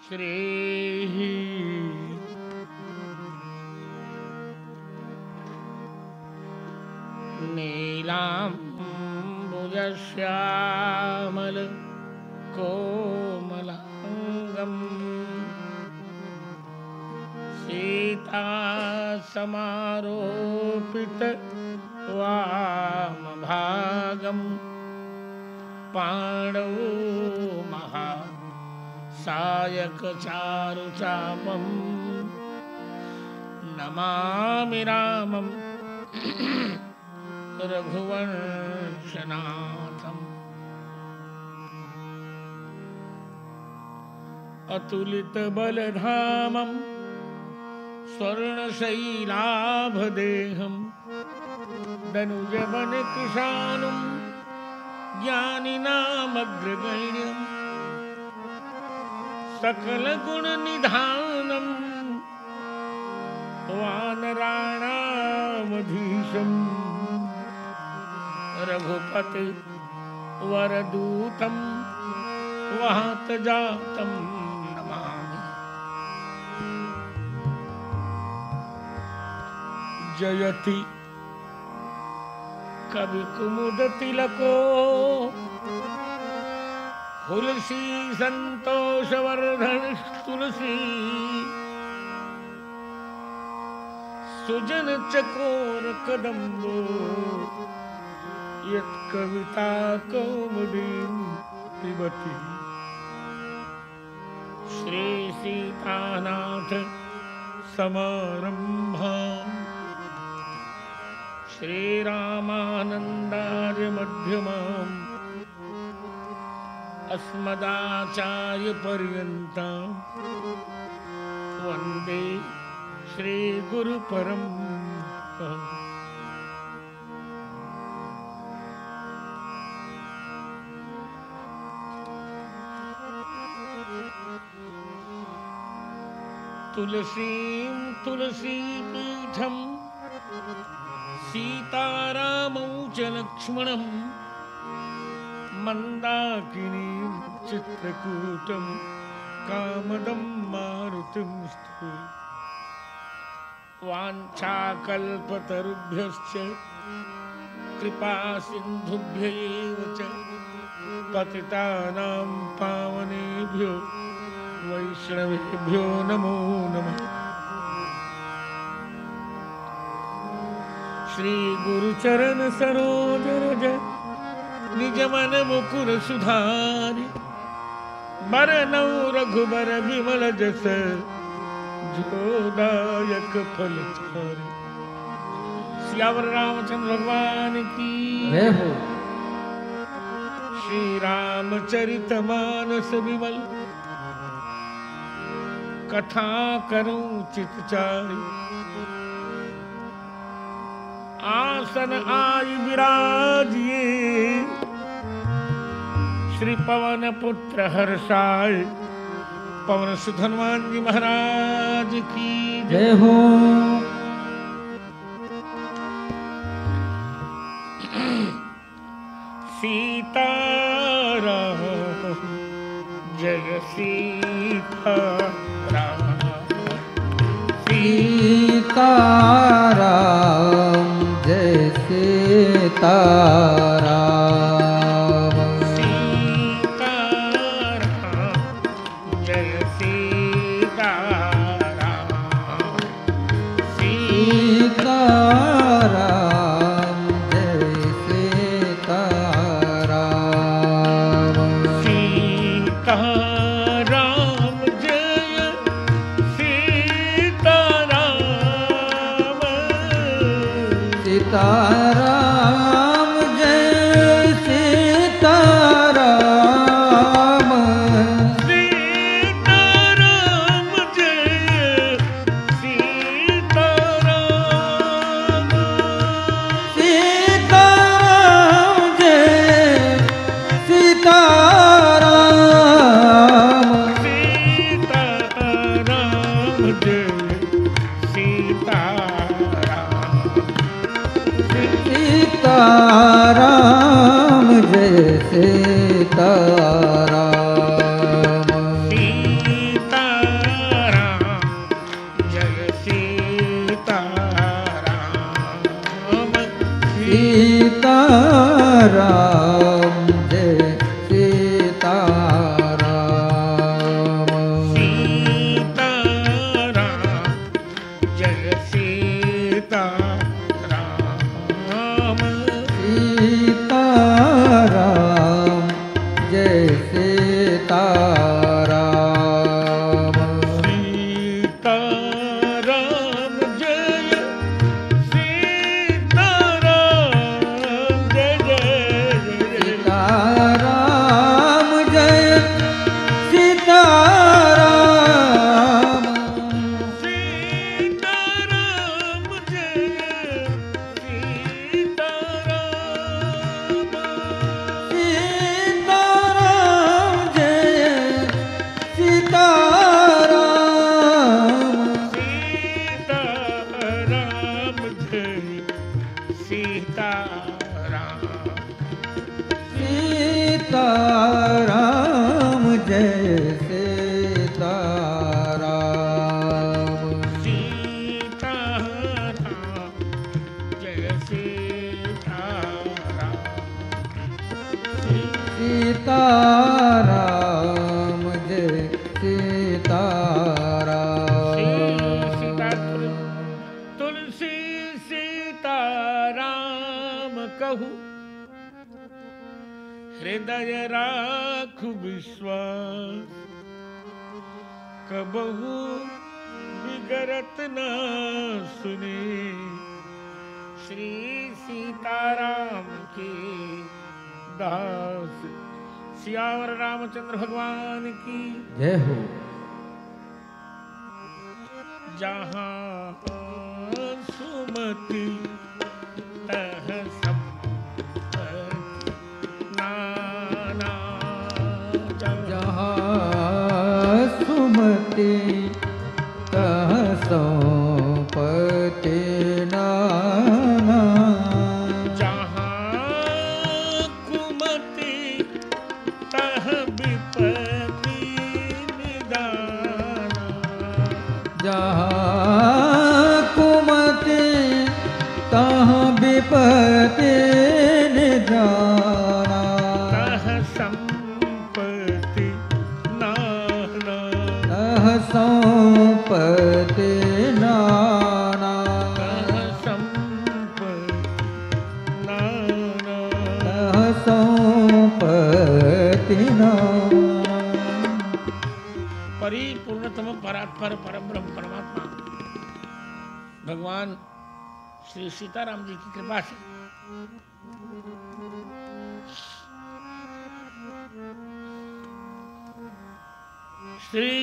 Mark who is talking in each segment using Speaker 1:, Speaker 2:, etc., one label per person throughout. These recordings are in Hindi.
Speaker 1: श्री नीलाम्बुजश्यामल कोमलांगम् सीता समारोपित वामभागम् पाणौ महा सायक चारुचापम् नमामि रामम् रघुवंशनाथम् अतुलित बलधामम् स्वर्णशैलाभदेहम् दनुजवन कृशानुम् ज्ञानिनामग्रगण्यम् सकल गुण निधानम् वानराणामधीशम् रघुपति वरदूतम् वातजातम् नमामि। जयति कवि कुमुद तिलको हुलसी संतोषवर्धन तुलसी सुजन चकोर कदम्बो यत्कविता कौमुदीं पिबति। श्री सीतानाथ समारम्भाम् श्रीरामानन्दार्य मध्यमाम् अस्मदाचार्य पर्यन्ताम् वन्दे श्री गुरु परम्पराम्। तुलसीं तुलसीपीठम् सीतारामौ च लक्ष्मणम् मन्दाकिनीं चित्रकूटं कामदं मारुतिं स्तु। वाञ्छाकल्पतरुभ्यश्च कृपा सिन्धुभ्यैव च पतितानां पावनेभ्यो वैष्णवेभ्यो नमो नमः। श्री गुरुचरण सरोज रज निज मन मुकुर सुधारि बरनौ रघुबर विमल जस जोदायक फल चारि। सियावर रामचंद्र भगवान की जय हो। श्री रामचरित मानस विमल कथा करूं चितचारि। आसन आय विराजिए श्री पवन पुत्र हर्षाय पवन सुत हनुमान जी महाराज की जय हो। सीताराम जय सीताराम
Speaker 2: सीताराम जय सीताराम।
Speaker 1: सीताराम जय सीताराम।
Speaker 2: सीताराम जय सीताराम।
Speaker 1: सीताराम जय सीताराम।
Speaker 2: सीताराम जय सीताराम।
Speaker 1: सीताराम जय सीताराम।
Speaker 2: सीताराम जय सीताराम। जय सीताराम
Speaker 1: सीताराम जय सीताराम
Speaker 2: सीताराम जय सीताराम
Speaker 1: तुलसी सीताराम कहू हृदय राख विश्वास कबहू विगरत न सुने श्री सीताराम के दास सियावर रामचंद्र भगवान की
Speaker 2: जय हो।
Speaker 1: जहाँ सुमति तह संपत्ति नाना
Speaker 2: जहाँ सुमति तह संपत्ति नाना
Speaker 1: जहाँ कुमति तह विपत्ति निदाना
Speaker 2: जहाँ कुमति तहाँ विपत्ति निदाना
Speaker 1: तह संपत्ति नाना
Speaker 2: तह संपत्ति नाना
Speaker 1: तह संपत्ति नाना
Speaker 2: तह संपत्ति नाना।
Speaker 1: परिपूर्णतम परात्पर परम ब्रह्म परमात्मा भगवान श्री सीताराम जी की कृपा से श्री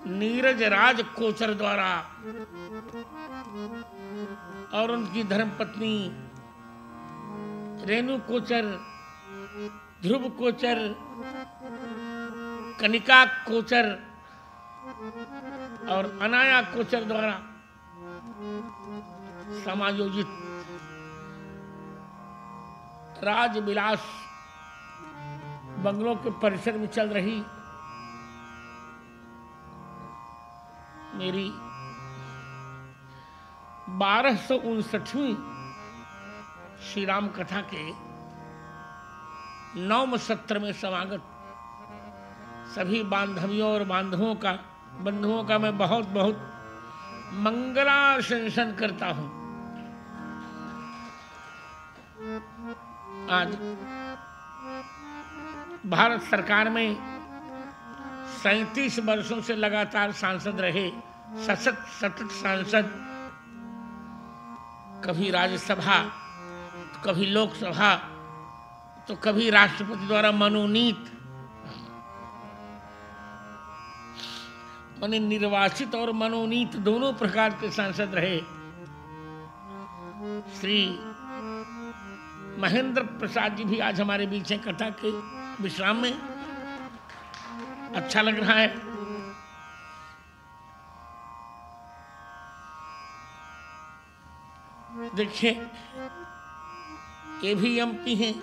Speaker 1: नीरज राज कोचर द्वारा और उनकी धर्मपत्नी रेणु कोचर, ध्रुव कोचर, कनिका कोचर और अनाया कोचर द्वारा समायोजित राजविलास बंगलों के परिसर में चल रही मेरी 1259वीं श्री राम कथा के 9वें सत्र में समागत सभी बांधवियों और बंधुओं का मैं बहुत बहुत मंगलाशंसन करता हूं। आज भारत सरकार में 37 वर्षों से लगातार सांसद रहे सतत सांसद, कभी राज्यसभा तो कभी लोकसभा तो कभी राष्ट्रपति द्वारा मनोनीत माने निर्वाचित और मनोनीत दोनों प्रकार के सांसद रहे श्री महेंद्र प्रसाद जी भी आज हमारे बीच हैं कथा के विश्राम में। अच्छा लग रहा है। देखिए ये भी एमपी हैं,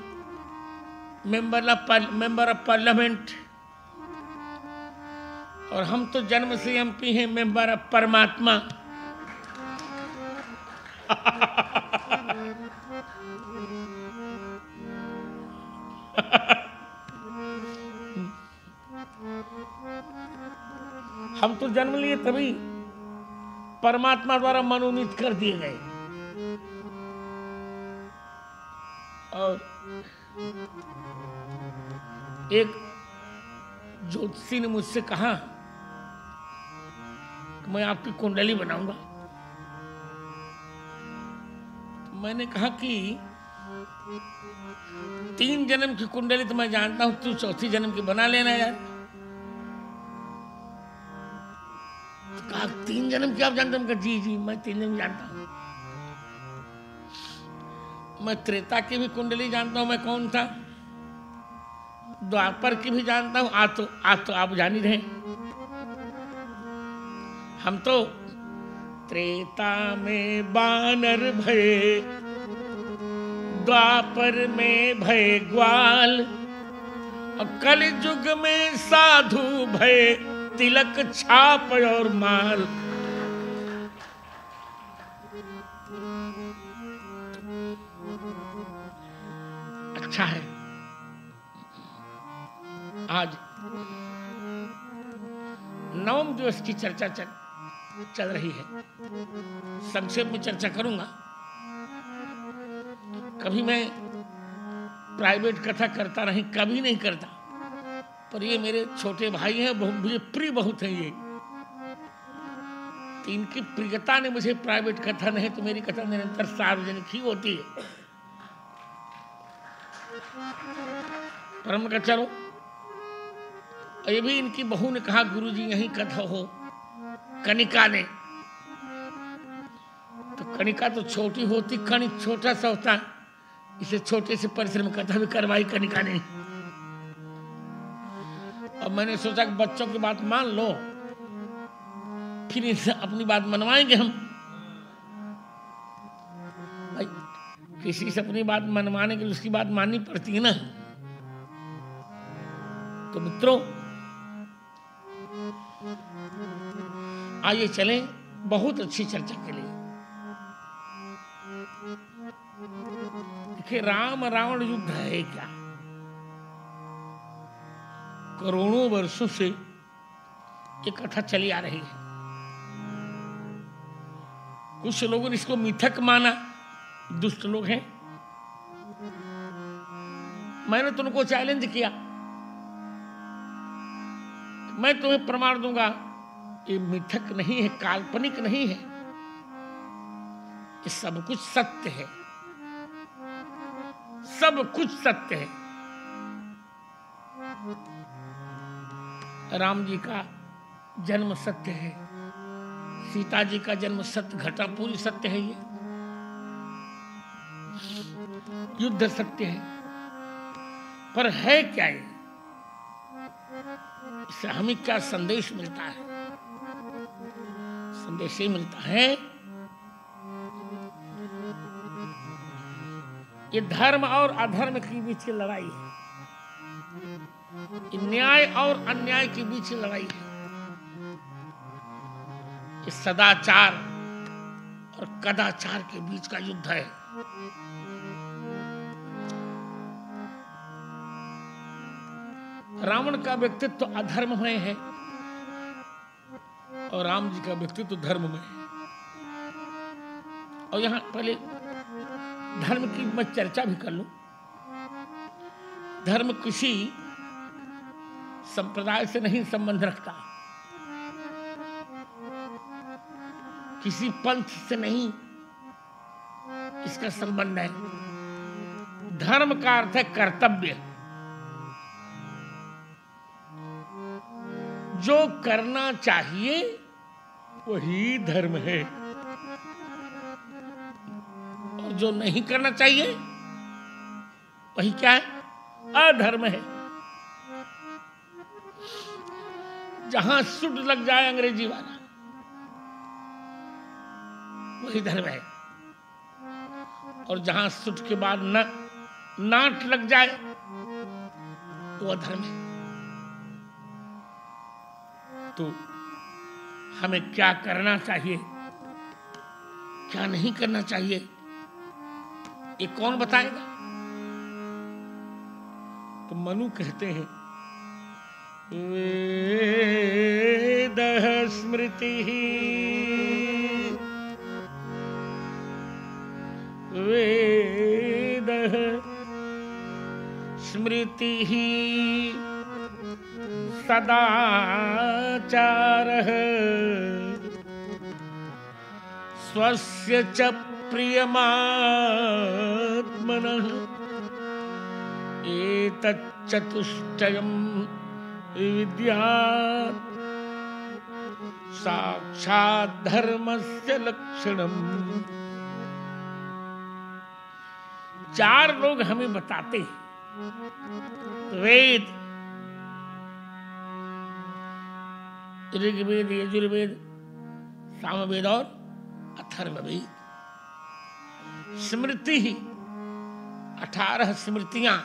Speaker 1: मेंबर ऑफ पार्लियामेंट, और हम तो जन्म से एमपी हैं, मेंबर ऑफ परमात्मा। हम तो जन्म लिए तभी परमात्मा द्वारा मनोनीत कर दिए गए। और एक ज्योतिषी ने मुझसे कहा कि मैं आपकी कुंडली बनाऊंगा। तो मैंने कहा कि 3 जन्म की कुंडली तो मैं जानता हूं, तू 4थी जन्म की बना लेना यार। तो कहा 3 जन्म की आप जानते हो? जी जी मैं 3 जन्म जानता हूं। मैं त्रेता की भी कुंडली जानता हूं, मैं कौन था। द्वापर की भी जानता हूं, आज तो आप जान ही रहे। हम तो त्रेता में बानर भये, द्वापर में भय ग्वाल, और कलयुग में साधु भय तिलक छाप और माल। अच्छा है आज नवम दिवस की चर्चा चल रही है। संक्षेप में चर्चा करूंगा। कभी मैं प्राइवेट कथा करता नहीं, कभी नहीं करता, पर ये मेरे छोटे भाई हैं, मुझे प्रिय बहुत है ये। तो इनकी प्रियता ने मुझे प्राइवेट कथा नहीं तो मेरी कथा निरंतर सार्वजनिक ही होती है। पर हमने कहा चलो, ये भी इनकी बहू ने कहा गुरुजी यही कथा हो। कनिका ने, तो कनिका तो छोटी होती, कणिक छोटा सा होता है, इसे छोटे से परिसर में कथा भी करवाई कनिका ने। और मैंने सोचा कि बच्चों की बात मान लो, फिर इनसे अपनी बात मनवाएंगे हम। भाई किसी से अपनी बात मनवाने के लिए उसकी बात माननी पड़ती है ना। तो मित्रों आइए चलें बहुत अच्छी चर्चा के लिए। देखिए राम रावण युद्ध है क्या? करोड़ों वर्षों से ये कथा चली आ रही है। कुछ लोगों ने इसको मिथक माना, दुष्ट लोग हैं। मैंने तो उनको चैलेंज किया, मैं तुम्हें प्रमाण दूंगा ये मिथक नहीं है, काल्पनिक नहीं है, ये सब कुछ सत्य है, सब कुछ सत्य है। राम जी का जन्म सत्य है, सीता जी का जन्म सत्य, घटना पूरी सत्य है, ये युद्ध सत्य है। पर है क्या ये? इससे हमें क्या संदेश मिलता है? संदेश ये मिलता है ये धर्म और अधर्म के बीच की लड़ाई है, ये न्याय और अन्याय के बीच की लड़ाई है, ये सदाचार और कदाचार के बीच का युद्ध है। रावण का व्यक्तित्व अधर्ममय है और राम जी का व्यक्तित्व धर्ममय है। और यहां पहले धर्म की मैं चर्चा भी कर लूं। धर्म किसी संप्रदाय से नहीं संबंध रखता, किसी पंथ से नहीं इसका संबंध है। धर्म का अर्थ है कर्तव्य। जो करना चाहिए वही धर्म है, और जो नहीं करना चाहिए वही क्या है? अधर्म है। जहां सुट लग जाए अंग्रेजी वाला वही धर्म है, और जहां सुट के बाद नाट लग जाए वो अधर्म है। तो हमें क्या करना चाहिए, क्या नहीं करना चाहिए, ये कौन बताएगा? तो मनु कहते हैं वेदः स्मृतिः वेदः स्मृतिः सदाचारः स्वस्य च प्रियमात्मनः एतच्चतुष्टयं विद्यात् साक्षात् धर्मस्य लक्षणम्। चार लोग हमें बताते हैं, वेद, ऋग्वेद, यजुर्वेद, सामवेद और अथर्ववेद। स्मृति ही 18 स्मृतियां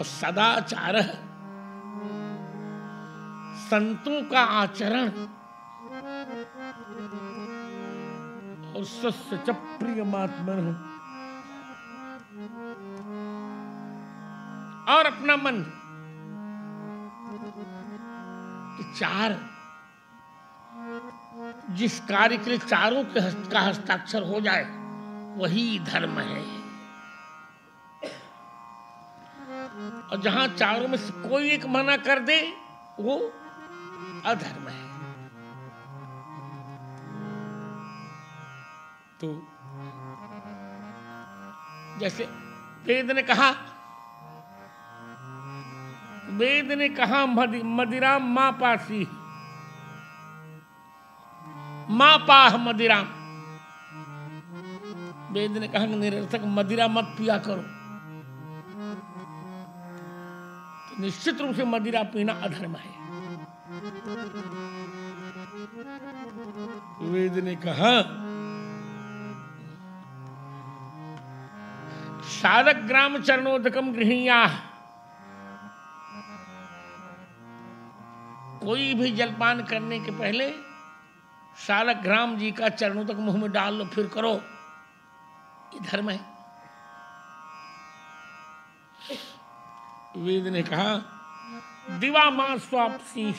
Speaker 1: और सदाचार संतों का आचरण और सस्य च प्रियमात्मन और अपना मन चार जिस कार्य के लिए चारों के का हस्ताक्षर हो जाए वही धर्म है। और जहां चारों में से कोई एक मना कर दे वो अधर्म है। तो जैसे वेद ने कहा मदिरा मां पासी मां पाह मदिराम। वेद ने कहा कि निरर्थक मदिरा मत पिया करो, तो निश्चित रूप से मदिरा पीना अधर्म है। वेद ने कहा शालग्राम चरणोदकम गृहीया, कोई भी जलपान करने के पहले शालग्राम जी का चरणोदक मुंह में डाल लो फिर करो, ये धर्म है। वेद ने कहा दिवा मां स्वापसी,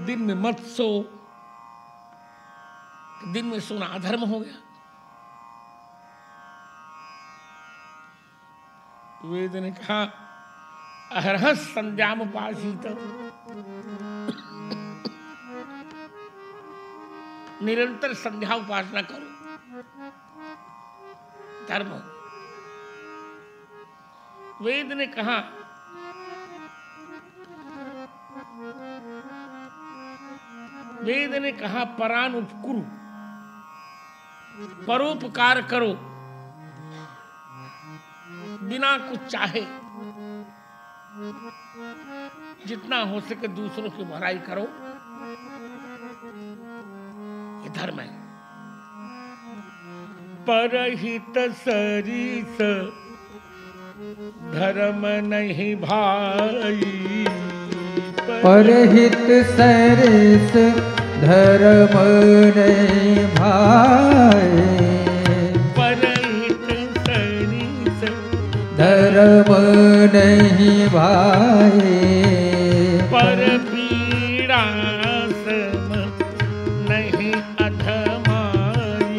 Speaker 1: दिन में मत सो, दिन में सोना अधर्म हो गया। वेद ने कहा अहरह संध्याम उपासित, निरंतर संध्या उपासना करो, धर्म। वेद ने कहा परान उपकुरु, परोपकार करो बिना कुछ चाहे, जितना हो सके दूसरों की भलाई करो, ये धर्म है। परहित सरिस धर्म नहीं भाई,
Speaker 2: परहित सरिस धर्म नहीं भाई,
Speaker 1: परहित सरिस
Speaker 2: धर्म नहीं भाई,
Speaker 1: पर पीड़ा सम नहीं अधमाई,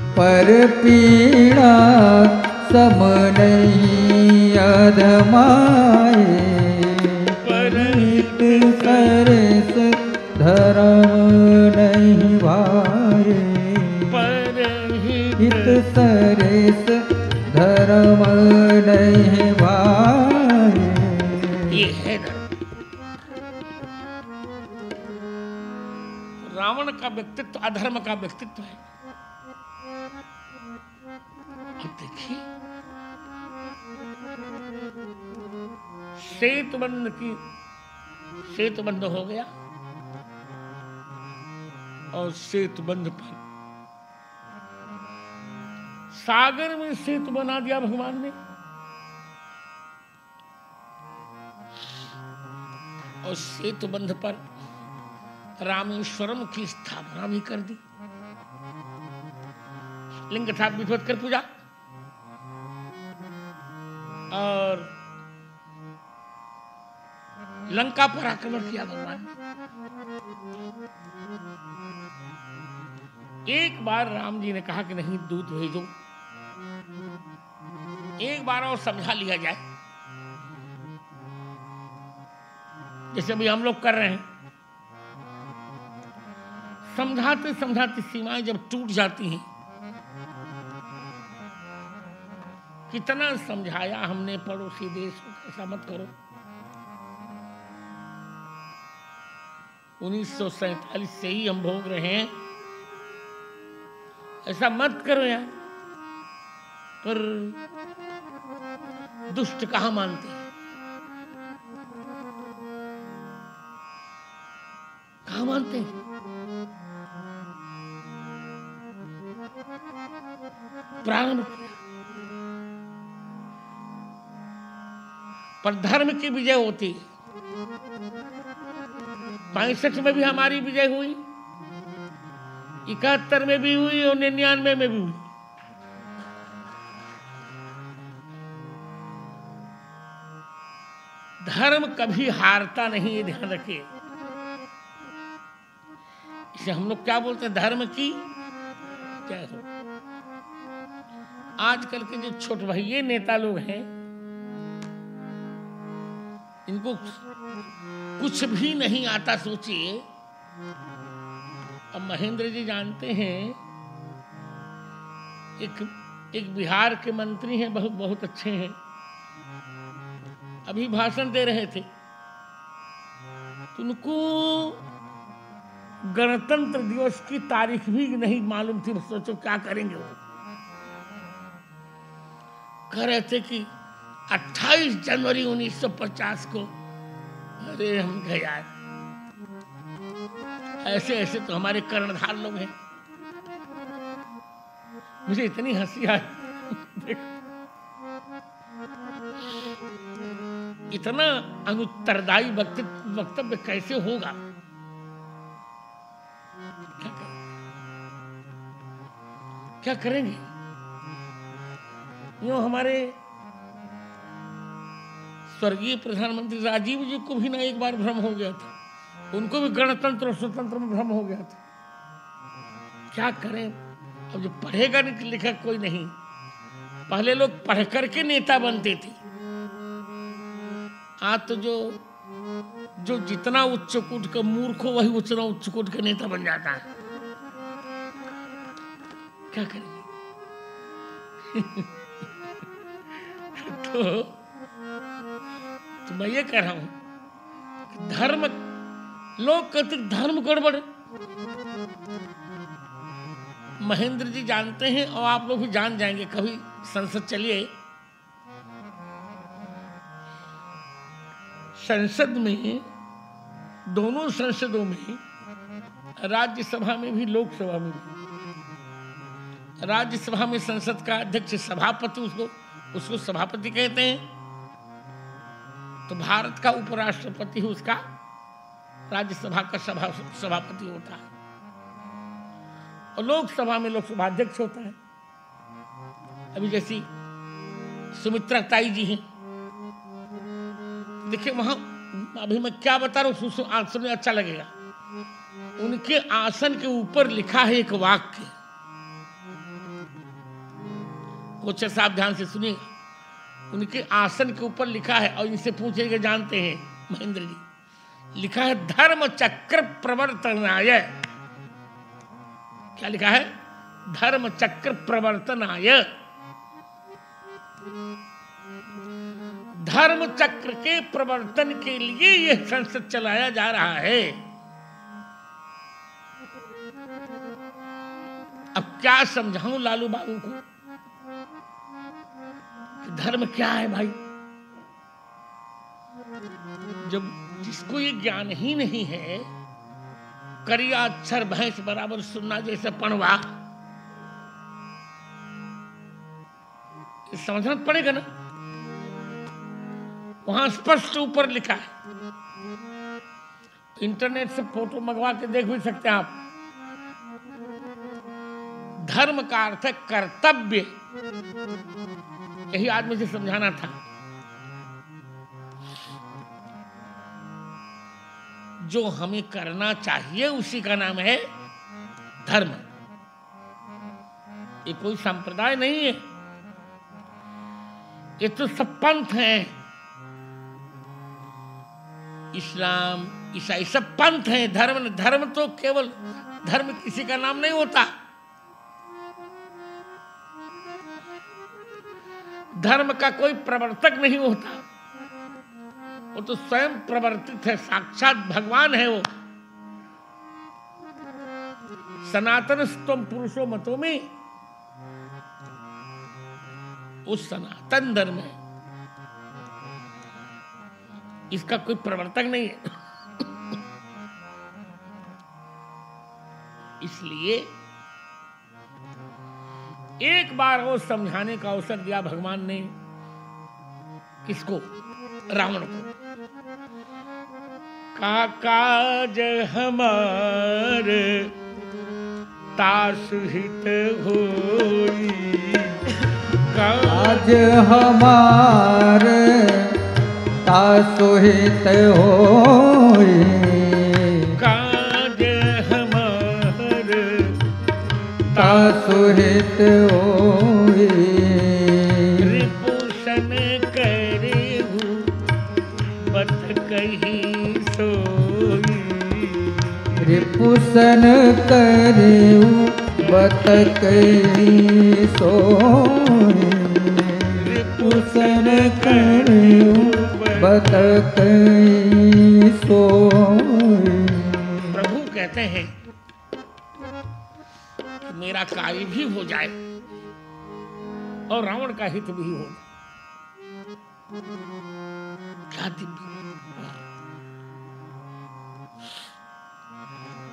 Speaker 2: पर पीड़ा सम नहीं अधमाए, परहित सरिस धर्म नहीं भाए, परहित सरिस धर्म नहीं भाए।
Speaker 1: ये है रावण का व्यक्तित्व अधर्म का व्यक्तित्व है। अब देखिए सेतुबंध हो गया और सेतुबंध पर सागर में सेतु बना दिया भगवान ने, और सेतुबंध पर रामेश्वरम की स्थापना भी कर दी। लिंग था विधवत कर पूजा और लंका पर आक्रमण किया भगवान ने। एक बार राम जी ने कहा कि नहीं दूत भेजो, एक बार और समझा लिया जाए, जैसे अभी हम लोग कर रहे हैं। समझाते समझाते सीमाएं जब टूट जाती हैं, कितना समझाया हमने पड़ोसी देश को ऐसा मत करो। 1947 से ही हम भोग रहे हैं, ऐसा मत करो यार। पर दुष्ट कहाँ मानते हैं, कहाँ मानते हैं। प्रारंभ किया पर धर्म की विजय होती है। 65 में भी हमारी विजय हुई, 71 में भी हुई और 99 में भी हुई। धर्म कभी हारता नहीं, ये ध्यान रखिए। इसे हम लोग क्या बोलते हैं, धर्म की जय हो। आजकल के जो छोट भैये नेता लोग हैं, इनको कुछ भी नहीं आता। सोचिए, अब महेंद्र जी जानते हैं, एक बिहार के मंत्री हैं, बहुत बहुत अच्छे हैं, अभी भाषण दे रहे थे, तो उनको गणतंत्र दिवस की तारीख भी नहीं मालूम थी। सोचो क्या करेंगे वो। कह रहे थे कि 28 जनवरी 1950 को। अरे हम कहे यार, ऐसे ऐसे तो हमारे कर्णधार लोग हैं। मुझे इतनी हंसी आई, देखो इतना अनुत्तरदायी वक्तव्य कैसे होगा। क्या करेंगे। यूं हमारे स्वर्गीय प्रधानमंत्री राजीव जी को भी ना एक बार भ्रम हो गया था, उनको भी गणतंत्र और स्वतंत्र में भ्रम हो गया था। क्या करें। अब जो पढ़ेगा नहीं लिखा कोई नहीं। पहले लोग पढ़ करके नेता बनते थे, आज तो जो जितना उच्च कोटि का मूर्ख हो वही उतना उच्च कोटि का नेता बन जाता है। क्या करेंगे। तो मैं ये कह रहा हूं कि धर्म, लोग कहते धर्म गड़बड़। महेंद्र जी जानते हैं और आप लोग भी जान जाएंगे, कभी संसद चलिए। संसद में, दोनों संसदों में, राज्यसभा में भी लोकसभा में भी, राज्यसभा में संसद का अध्यक्ष सभापति, उसको सभापति कहते हैं। तो भारत का उपराष्ट्रपति उसका राज्यसभा का सभापति होता है, और लोकसभा में लोकसभा अध्यक्ष होता है। अभी जैसी सुमित्रा ताई जी हैं, देखिए वहां अभी मैं क्या बता रहा हूं, सुनने अच्छा लगेगा। उनके आसन के ऊपर लिखा है एक वाक्य, कोचर साहब ध्यान से सुनिएगा। उनके आसन के ऊपर लिखा है, और इनसे पूछेंगे जानते हैं महेंद्र जी, लिखा है धर्म चक्र प्रवर्तनाय। क्या लिखा है? धर्म चक्र प्रवर्तनाय। धर्म चक्र के प्रवर्तन के लिए यह संसद चलाया जा रहा है। अब क्या समझाऊं लालू बाबू को कि धर्म क्या है भाई। जब जिसको ये ज्ञान ही नहीं है, करिया अक्षर भैंस बराबर सुनना जैसे पढ़वा, समझना पड़ेगा ना। वहां स्पष्ट ऊपर लिखा है, इंटरनेट से फोटो मंगवा के देख भी सकते हैं आप। धर्म का अर्थ है कर्तव्य। यही आज मुझे समझाना था। जो हमें करना चाहिए उसी का नाम है धर्म। ये कोई संप्रदाय नहीं है, ये तो सब पंथ हैं। इस्लाम, ईसाई सब पंथ हैं। धर्म तो केवल धर्म किसी का नाम नहीं होता। धर्म का कोई प्रवर्तक नहीं होता, वो तो स्वयं प्रवर्तित है, साक्षात भगवान है वो। सनातन स्तम पुरुषो मतो में, उस सनातन धर्म है, इसका कोई प्रवर्तक नहीं है। इसलिए एक बार वो समझाने का अवसर दिया भगवान ने। किसको? रावण को, का काज हमारे तासु हित होई,
Speaker 2: काज हमारे तासु हित होई,
Speaker 1: काज हमारे
Speaker 2: तासु हित होई,
Speaker 1: रिपुसन करेहु बत कही सोई,
Speaker 2: रिपुसन करेहु बत कही सोई, रिपुसन करेहु बत कही सोई।
Speaker 1: प्रभु कहते हैं कि मेरा कार्य भी हो जाए और रावण का हित भी हो। क्या दिव्य!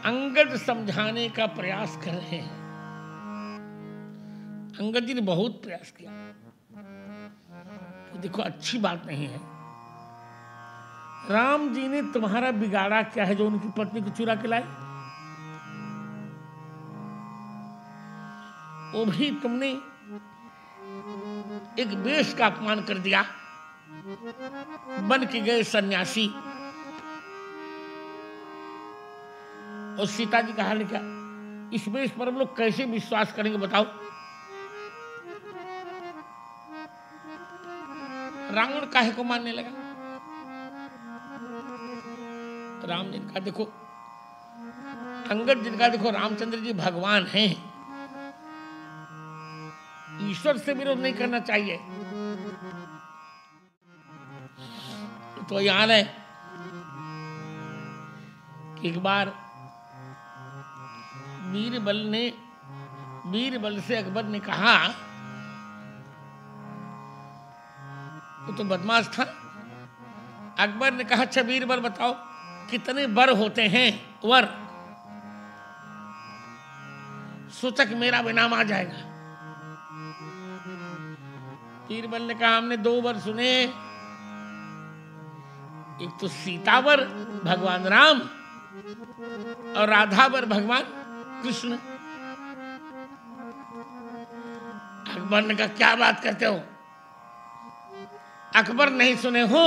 Speaker 1: अंगद समझाने का प्रयास कर रहे हैं। अंगद जी ने बहुत प्रयास किया कि देखो अच्छी बात नहीं है, राम जी ने तुम्हारा बिगाड़ा क्या है जो उनकी पत्नी को चुरा के लाए? वो भी तुमने एक वेश का अपमान कर दिया, बन के गए सन्यासी, और सीता जी का हाल क्या? इस वेश पर हम लोग कैसे विश्वास करेंगे बताओ? रावण काहे को मानने लगा? राम जी ने कहा देखो, अंगद जी ने कहा देखो, रामचंद्र जी भगवान हैं, ईश्वर से विरोध नहीं करना चाहिए। तो याद है कि एक बार बीरबल से अकबर ने कहा, तो बदमाश था। अकबर ने कहा अच्छा बीरबल बताओ कितने वर होते हैं? वर। सोचा कि मेरा भी नाम आ जाएगा। बीरबल ने कहा हमने 2 वर सुने, एक तो सीतावर भगवान राम और राधावर भगवान कृष्ण। अकबर ने कहा क्या बात करते हो, अकबर नहीं सुने हो?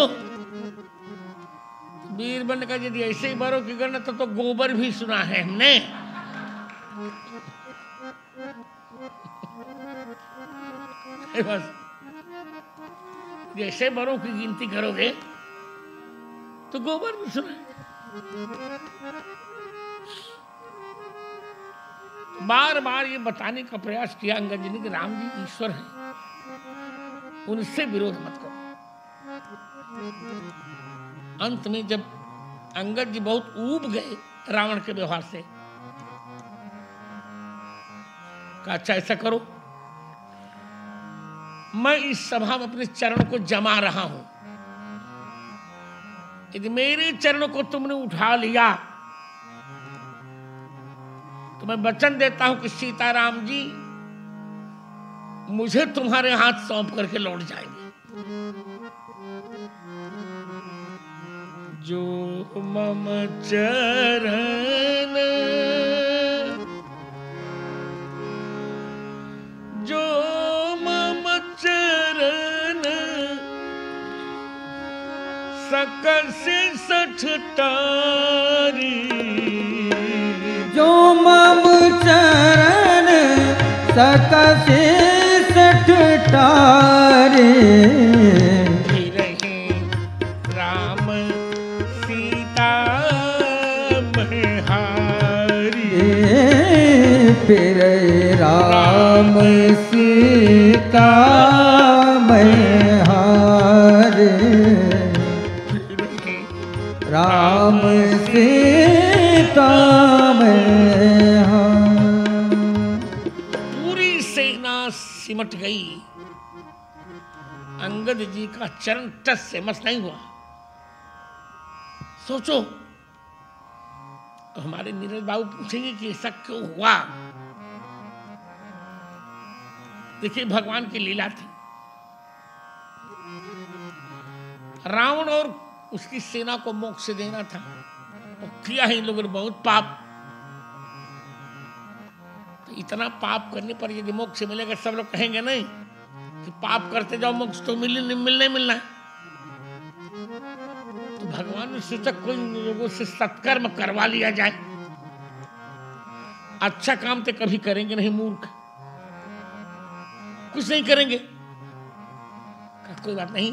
Speaker 1: बीरबल ने कहा यदि ऐसे ही वरों की गणना तो गोबर भी सुना है हमने। बस जैसे वरों की गिनती करोगे तो गोबर भी सुना है। बार बार ये बताने का प्रयास किया अंगद जी ने कि राम जी ईश्वर हैं, उनसे विरोध मत करो। अंत में जब अंगद जी बहुत ऊब गए रावण के व्यवहार से, कहा अच्छा ऐसा करो, मैं इस सभा में अपने चरणों को जमा रहा हूं, यदि मेरे चरणों को तुमने उठा लिया तो मैं वचन देता हूं कि सीताराम जी मुझे तुम्हारे हाथ सौंप करके लौट जाएंगे। जो मम चरण, जो मम चरण सकसे सठ तारी,
Speaker 2: जो मम चरण सकसे सठ तारी,
Speaker 1: राम सीता महिहारी,
Speaker 2: फिर राम सीता महिहारी, राम सीता महिहारी।
Speaker 1: पूरी सेना सिमट गई, अंगद जी का चरण टस से मस नहीं हुआ। सोचो तो हमारे नीरज बाबू पूछेंगे कि ऐसा क्यों हुआ। देखिए भगवान की लीला थी। रावण और उसकी सेना को मोक्ष देना था, तो किया ही इन लोगों ने बहुत पाप। तो इतना पाप करने पर यदि मोक्ष मिलेगा, सब लोग कहेंगे नहीं कि पाप करते जाओ मोक्ष तो मिलना है। तो भगवान ने सोचा कोई लोगों से सत्कर्म करवा लिया जाए। अच्छा काम तो कभी करेंगे नहीं, मूर्ख कुछ नहीं करेंगे। कोई बात नहीं,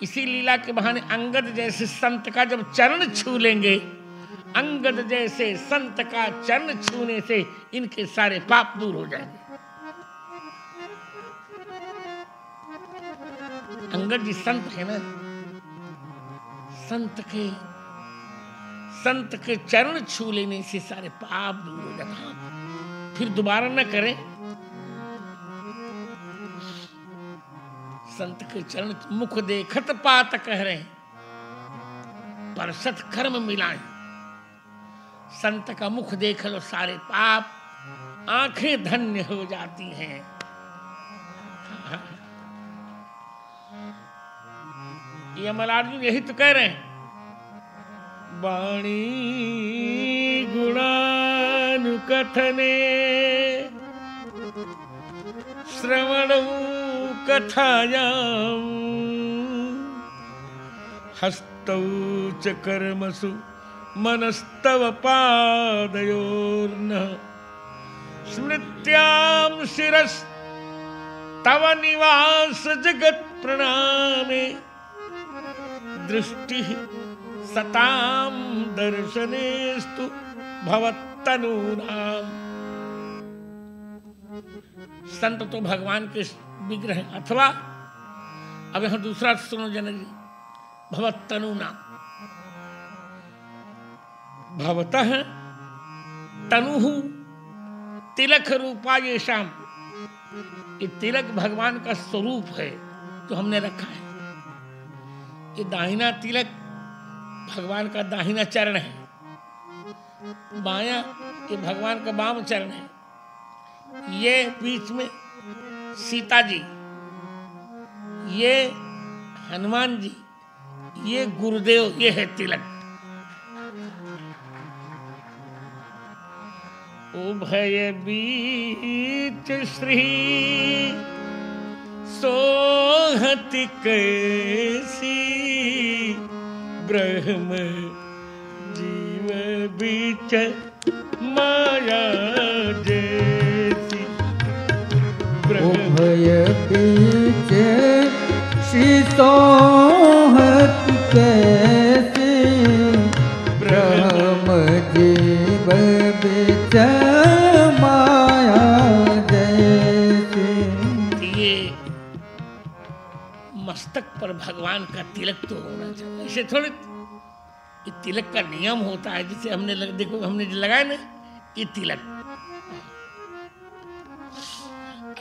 Speaker 1: इसी लीला के बहाने अंगद जैसे संत का जब चरण छू लेंगे, अंगद जैसे संत का चरण छूने से इनके सारे पाप दूर हो जाएंगे। अंगद जी संत है ना, संत के चरण छू लेने से सारे पाप दूर हो जाते, फिर दोबारा न करें। संत के चरण मुख देखत पात कह रहे, पर सत्कर्म मिलाए। संत का मुख देख लो, सारे पाप, आंखें धन्य हो जाती हैं। ये मलार्जुन यही तो कह रहे हैं, वाणी गुणानुकथने श्रवणौ कथायां हस्तौ च कर्मसु मनस्तव पादयोर्न स्मृत्यां शिरस्तव निवास जगत् प्रणामे दृष्टि सतां दर्शनेस्तु भवत्तनूनाम्। संत तो भगवान के विग्रह हैं, अथवा अब यहां दूसरा सुनो जनक जी, भवत्तनूनाम्। भवतः तनुः तिलक रूपा येषाम्। ये तिलक भगवान का स्वरूप है जो हमने रखा है। ये दाहिना तिलक भगवान का दाहिना चरण है, बायां ये भगवान का बाम चरण है, ये बीच में सीता जी, ये हनुमान जी, ये गुरुदेव, ये है तिलक। उभय बीच श्री सोहति कैसी ब्रह्म जीव बीच माया जैसी।
Speaker 2: उभय बीच श्री सोहति कैसी ब्रह्म जीव बीच माया जैसी।
Speaker 1: ये मस्तक पर भगवान का तिलक तो होना चाहिए, ऐसे थोड़े। ये तिलक का नियम होता है, जिसे हमने देखो हमने जो लगाया ना, ये तिलक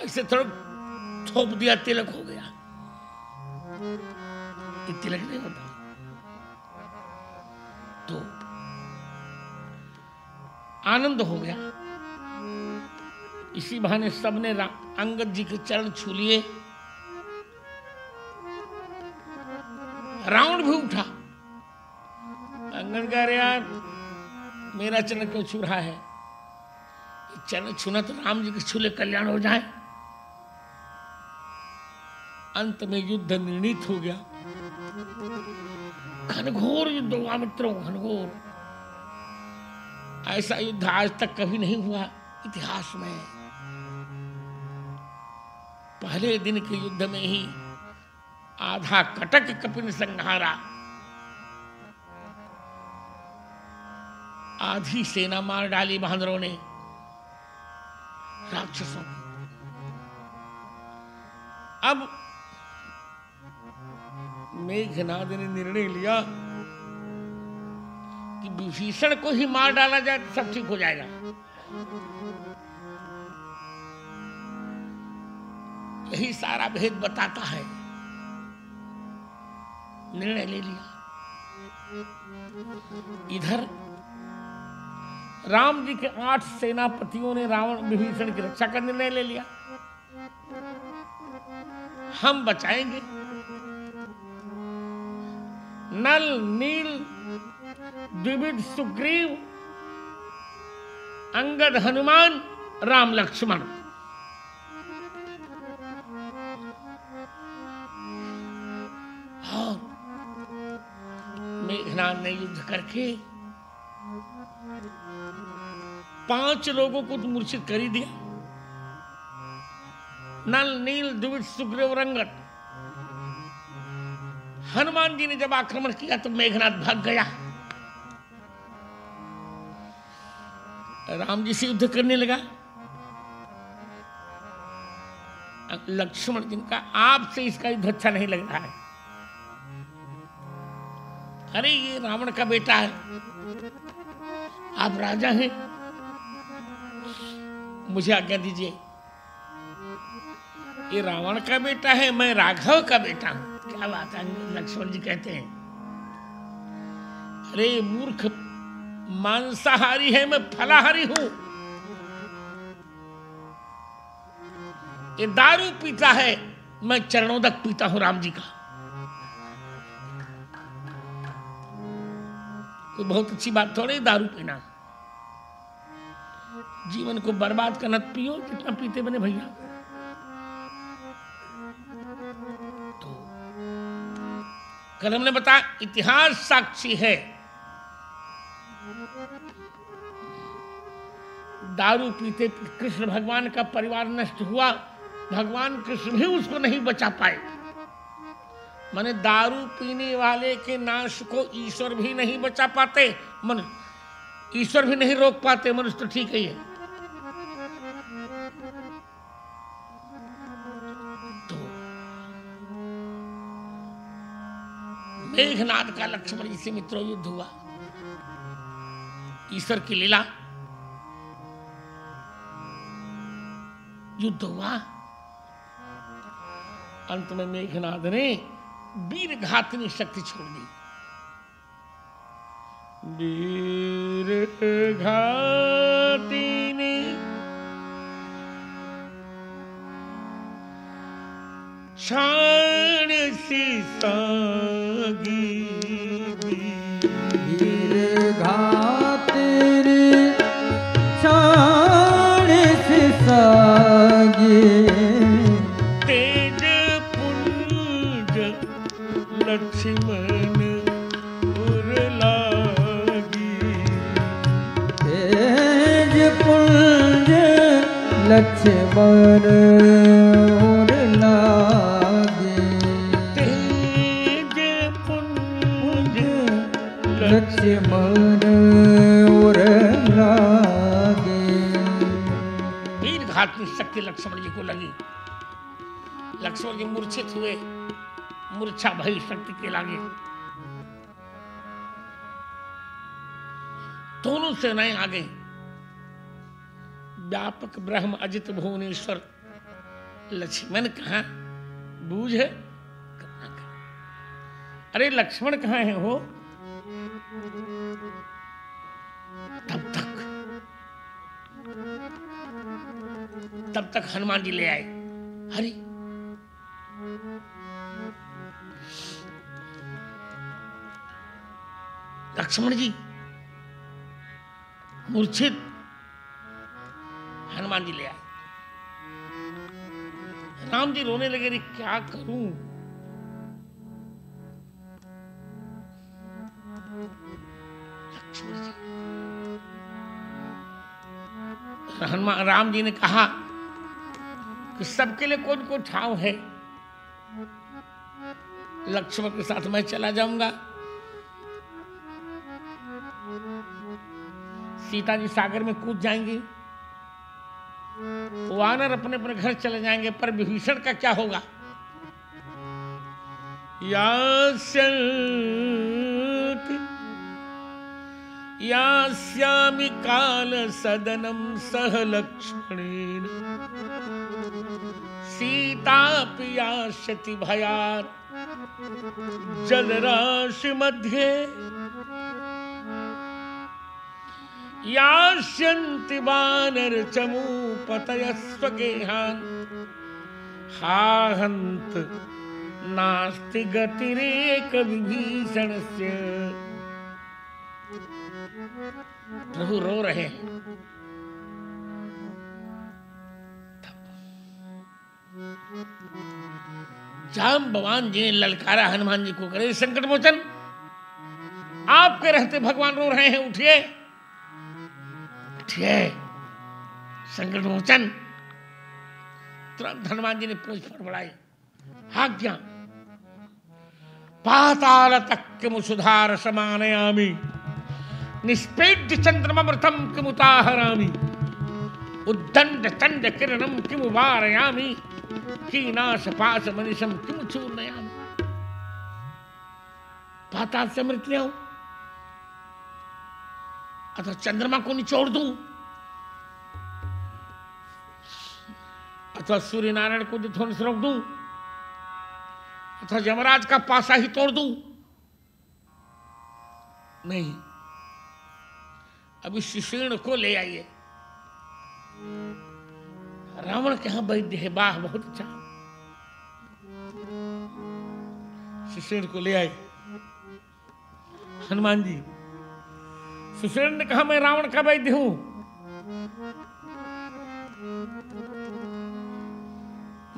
Speaker 1: ऐसे थोड़ा थोप दिया तिलक हो गया, ये तिलक नहीं होता। तो आनंद हो गया। इसी बहाने सबने अंगद जी के चरण छू लिए। रावण भी उठा, अंगद कह रहे यार मेरा चरण क्यों छू रहा है, चरण छूना तो राम जी के छूले कल्याण हो जाए। अंत में युद्ध निर्णित हो गया, घनघोर युद्ध हुआ मित्रों, घनघोर। ऐसा युद्ध आज तक कभी नहीं हुआ इतिहास में। पहले दिन के युद्ध में ही आधा कटक कपिन संहारा, आधी सेना मार डाली बहादुरों ने राक्षसों की। अब मेघनाद ने निर्णय लिया कि विभीषण को ही मार डाला जाए तो सब ठीक हो जाएगा। यही सारा भेद बताता है। निर्णय ले लिया। इधर राम जी के 8 सेनापतियों ने रावण विभीषण की रक्षा का निर्णय ले लिया। हम बचाएंगे। नल नील द्विविध सुग्रीव अंगद हनुमान राम लक्ष्मण। और मेघनाद ने युद्ध करके 5 लोगों को तो मूर्छित कर ही दिया। नल नील द्विविध सुग्रीव अंगद। हनुमान जी ने जब आक्रमण किया तो मेघनाद भाग गया, राम जी से युद्ध करने लगा। लक्ष्मण जी ने कहा आपसे इसका युद्ध अच्छा नहीं लग रहा है। अरे ये रावण का बेटा है, आप राजा हैं, मुझे आज्ञा दीजिए। ये रावण का बेटा है, मैं राघव का बेटा हूं। क्या बात है, लक्ष्मण जी कहते हैं अरे मूर्ख, मांसाहारी है, मैं फलाहारी हूं। ये दारू पीता है, मैं चरणोदक पीता हूं राम जी का। कोई बहुत अच्छी बात थोड़ी दारू पीना, जीवन को बर्बाद करना। पियो जितना पीते बने भैया। तो कल हमने बताया, इतिहास साक्षी है, दारू पीते कृष्ण भगवान का परिवार नष्ट हुआ, भगवान कृष्ण भी उसको नहीं बचा पाए। माने दारू पीने वाले के नाश को ईश्वर भी नहीं बचा पाते, मनुष्य ईश्वर भी नहीं रोक पाते, मनुष्य तो ठीक ही है। तो मेघनाद का लक्ष्मण जी से मित्रों युद्ध हुआ, ईश्वर की लीला, युद्ध हुआ। अंत में मेघनाद ने वीर घातनी शक्ति छोड़ दी। वीर घातिनी शान सी सागी,
Speaker 2: वीर घातनी शान सी सागी,
Speaker 1: तेज पुंज लक्ष्मण उर लागी,
Speaker 2: तेज पुंज लक्ष्मण उर लागे,
Speaker 1: तेज पुंज
Speaker 2: लक्ष्मण उर लागे।
Speaker 1: वीर घातनी शक्ति लक्ष्मण जी को लगी। लक्ष्मण जी मूर्छित हुए, मूर्छा भई शक्ति के लागे। दोनों सेनाएं आ गई। व्यापक ब्रह्म अजित भुवनेश्वर लक्ष्मण कहाँ बूझ है? अरे लक्ष्मण कहाँ है हो? तब तक हनुमान जी ले आए। हरि लक्ष्मण जी मूर्छित, हनुमान जी ले आए। राम जी रोने लगे, रे क्या करूं? लक्ष्मण जी, हनुमान राम जी ने कहा कि सबके लिए कौन कौन ठाव है? लक्ष्मण के साथ मैं चला जाऊंगा, सीता जी सागर में कूद जाएंगी, वानर अपने अपने घर चले जाएंगे, पर विभीषण का क्या होगा? यास्यामि काल सदनम सह लक्ष्मणेन सीता पियास्यति भयात् जलराशि मध्ये यास्यन्ति वानर चमूपतयः स्वगेहान् हाहन्त नास्ति गतिरेक विभीषण से। प्रभु रो रहे हैं। जाम्बवान जी ने ललकारा हनुमान जी को, करे संकट मोचन, आपके रहते भगवान रो रहे हैं, उठिए उठिए संकट मोचन। तुरंत हनुमान जी ने पूंछ फड़फड़ाई, आज्ञा। पाताल तक किमु सुधार समानयामि, निष्पेद्य चंद्रमृतम किमुताहरामि, उद्दंड चंड किरणम किमु वारयामि, कीनाश पाश मनिशम किमु चूर्णयामि। पाताल से अमृत ले आऊं अथवा चंद्रमा को निचोड़ दूं अथवा सूर्य नारायण को दिथोन से रोक दूं अथवा यमराज का पासा ही तोड़ दूं? नहीं, अभी शिशुण को ले आइए। रावण के यहां वैद्य है, वाह बहुत अच्छा। शिशुण को ले आए हनुमान जी। शिशुण ने कहा, मैं रावण का वैद्य हूं।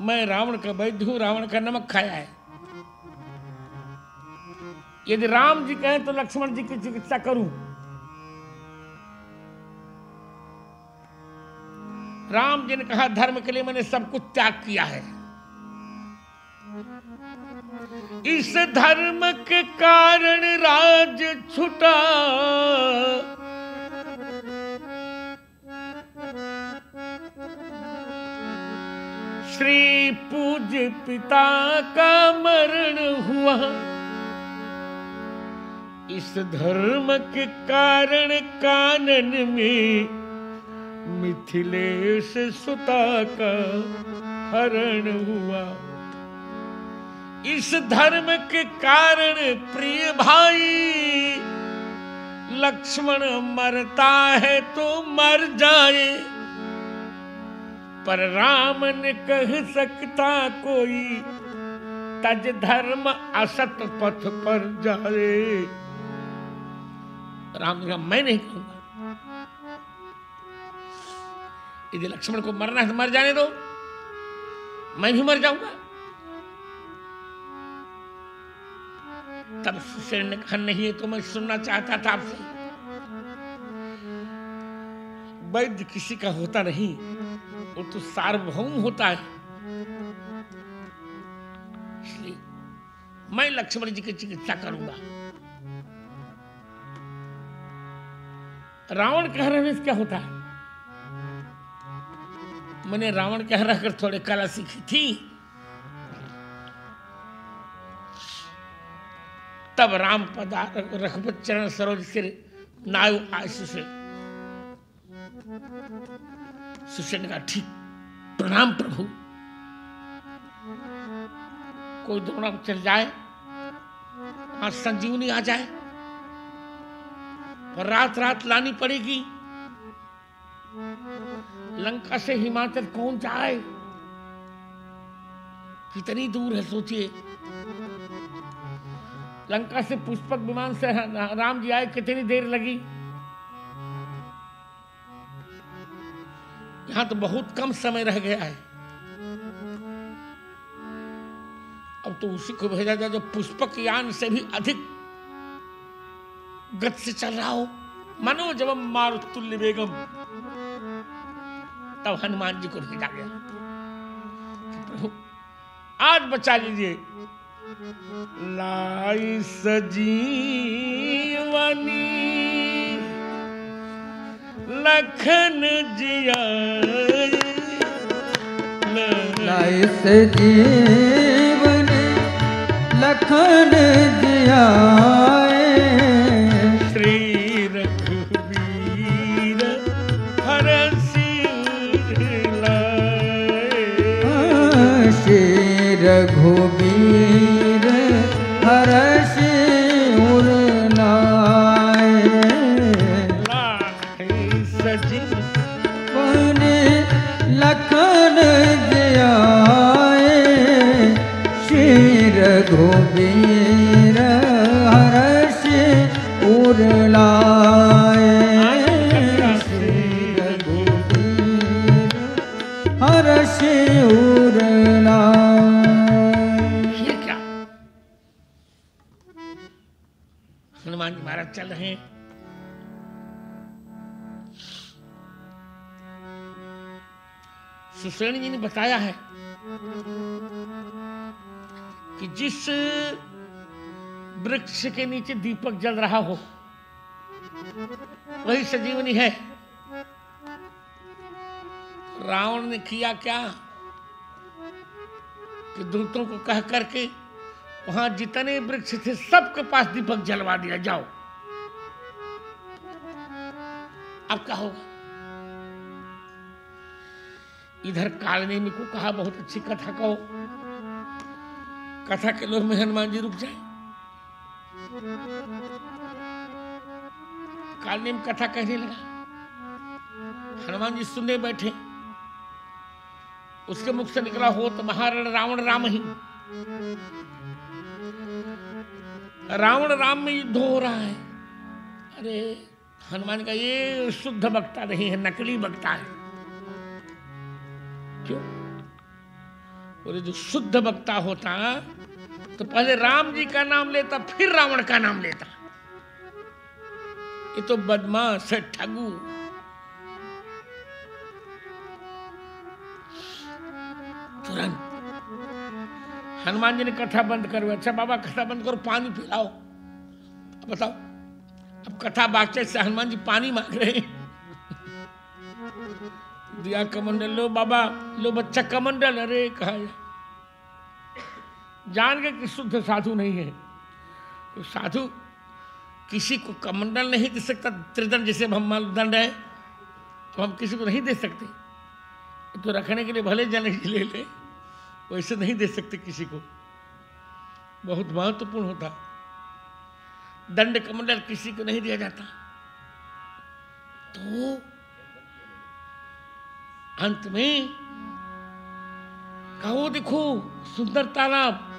Speaker 1: मैं रावण का वैद्य हूं, रावण का नमक खाया है। यदि राम जी कहें तो लक्ष्मण जी की चिकित्सा करूं। राम जी ने कहा, धर्म के लिए मैंने सब कुछ त्याग किया है। इस धर्म के कारण राज छुटा, श्री पूज्य पिता का मरण हुआ। इस धर्म के कारण कानन में मिथिलेश सुता का हरण हुआ। इस धर्म के कारण प्रिय भाई लक्ष्मण मरता है तो मर जाए, पर राम ने कह सकता कोई, तज धर्म असत पथ पर जाए। राम ने कहा, मैं नहीं कहूंगा। यदि लक्ष्मण को मरना है तो मर जाने दो, मैं भी मर जाऊंगा। तब सुषेण ने कहा, नहीं है तो मैं सुनना चाहता था आपसे। वैद्य किसी का होता नहीं, वो तो सार्वभौम होता है। इसलिए मैं लक्ष्मण जी की चिकित्सा करूंगा। रावण कह रहे हैं क्या होता है? मैंने रावण कह रहकर थोड़े कला सीखी थी। तब राम पदार रघुपत चरण सरोज सिर नायु आय सुषेण। सुषेण का ठीक, प्रणाम प्रभु। कोई दौड़ा चल जाए, वहां संजीवनी आ जाए, पर रात रात लानी पड़ेगी। लंका से हिमाचल कौन जाए? कितनी दूर है सोचिए। लंका से पुष्पक विमान से राम जी आए, कितनी देर लगी। यहां तो बहुत कम समय रह गया है। अब तो उसी को भेजा जाए जो पुष्पक यान से भी अधिक गति से चल रहा हो। मनोजवम मारुतुल्य वेगम। तब हनुमान जी को भेजा गया, प्रभु आज बचा लीजिए। लाई सजीवनी लखन जिया,
Speaker 2: लाई सजीवनी लखन जियाए।
Speaker 1: श्री रघुवीर हरषि लाए।
Speaker 2: श्री रघुवीर हरषि उर लाए।
Speaker 1: लाई
Speaker 2: सजीवनी लखन जियाए। श्री रघुबीर हर्ष उर लाए। श्री रघुबीर हर्ष उर लाए।
Speaker 1: ये क्या? हनुमान जी महाराज चल रहे हैं, सुषेण जी ने बताया है कि जिस वृक्ष के नीचे दीपक जल रहा हो वही संजीवनी है। रावण ने किया क्या कि दूतों को कह करके वहां जितने वृक्ष थे सबके पास दीपक जलवा दिया, जाओ। अब क्या होगा? इधर कालनेमी को कहा बहुत अच्छी कथा कहो, कथा के लोग में हनुमान जी रुक जाए। कालनेमी कथा कहने लगा, हनुमान जी सुनने बैठे, उसके मुख से निकला हो तो महारण रावण राम ही। रावण राम में युद्ध हो रहा है। अरे हनुमान का ये शुद्ध वक्ता नहीं है, नकली वक्ता है। क्यों? बोले जो शुद्ध वक्ता होता तो पहले राम जी का नाम लेता फिर रावण का नाम लेता। ये तो बदमाश है, ठगू। तुरंत हनुमान जी ने कथा बंद करो। अच्छा बाबा कथा बंद करो, पानी पिलाओ। अब बताओ, अब कथा बागचे से हनुमान जी पानी मांग रहे हैं। दिया कमंडल, लो बाबा, लो बच्चा कमंडल। अरे कहा जान के कि शुद्ध साधु नहीं है। तो साधु किसी को कमंडल नहीं दे सकता। त्रिदंड जैसे हम दंड है तो हम किसी को नहीं दे सकते। तो रखने के लिए भले जन ले ले, वैसे नहीं दे सकते किसी को। बहुत महत्वपूर्ण होता। दंड कमंडल किसी को नहीं दिया जाता। तो अंत में कहो देखो सुंदर तालाब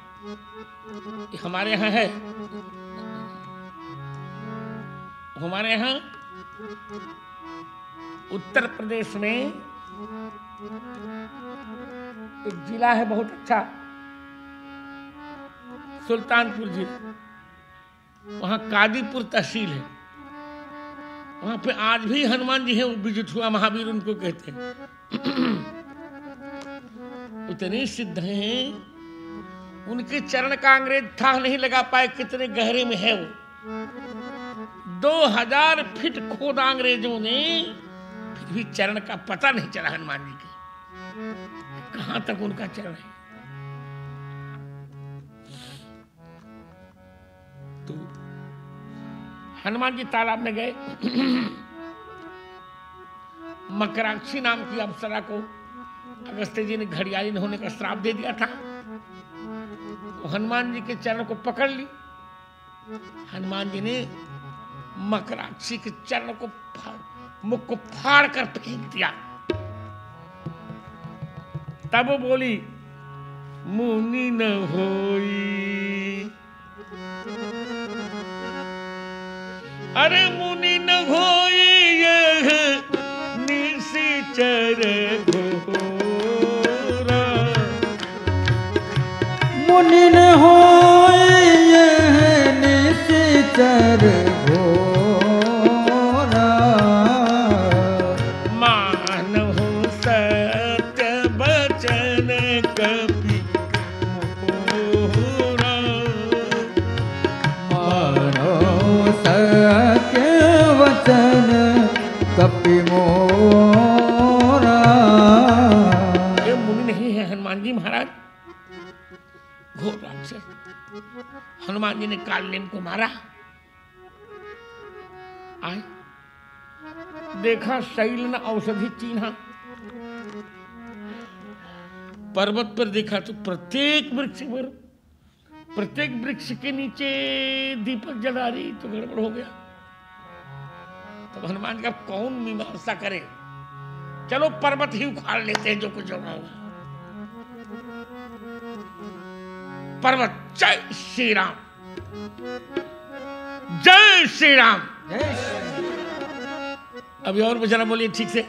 Speaker 1: हमारे यहाँ है। हमारे यहाँ उत्तर प्रदेश में एक जिला है बहुत अच्छा, सुल्तानपुर जिला। वहां कादीपुर तहसील है। वहां पे आज भी हनुमान जी हैं, वो बिजुठुआ महावीर उनको कहते हैं। उतने सिद्ध हैं, उनके चरण का अंग्रेज था नहीं लगा पाए कितने गहरे में है वो। 2000 फीट खोदा अंग्रेजों ने, फिर भी चरण का पता नहीं चला हनुमान जी के, कहां तक उनका चरण है। तो हनुमान जी तालाब में गए। मकराक्षी नाम की अप्सरा को अगस्त्य जी ने घड़ियाली होने का श्राप दे दिया था। तो हनुमान जी के चरण को पकड़ ली। हनुमान जी ने मकराक्षी के चरण को मुख को फाड़ कर फेंक दिया। तब वो बोली, मुनि न होई। अरे मुनि न होई यह निशिचर घोरा।
Speaker 2: मुनि न होई यह निशिचर घोरा।
Speaker 1: मानहु सत्य बचन कपि मोरा।
Speaker 2: मानो सत्य वचन कपि मोरा।
Speaker 1: ये मुनि नहीं है हनुमान जी महाराज, घोर राक्षस। हनुमान जी ने कालनेम को मारा। आए देखा शैल न औषधि चिन्हा। पर्वत पर देखा तो प्रत्येक वृक्ष के नीचे दीपक जला रही। तो गड़बड़ हो गया। तो हनुमान का कौन मीमांसा करे, चलो पर्वत ही उखाड़ लेते हैं जो कुछ होगा। पर्वत, जय श्री राम, जय श्री राम। अभी और जरा बोलिए ठीक से,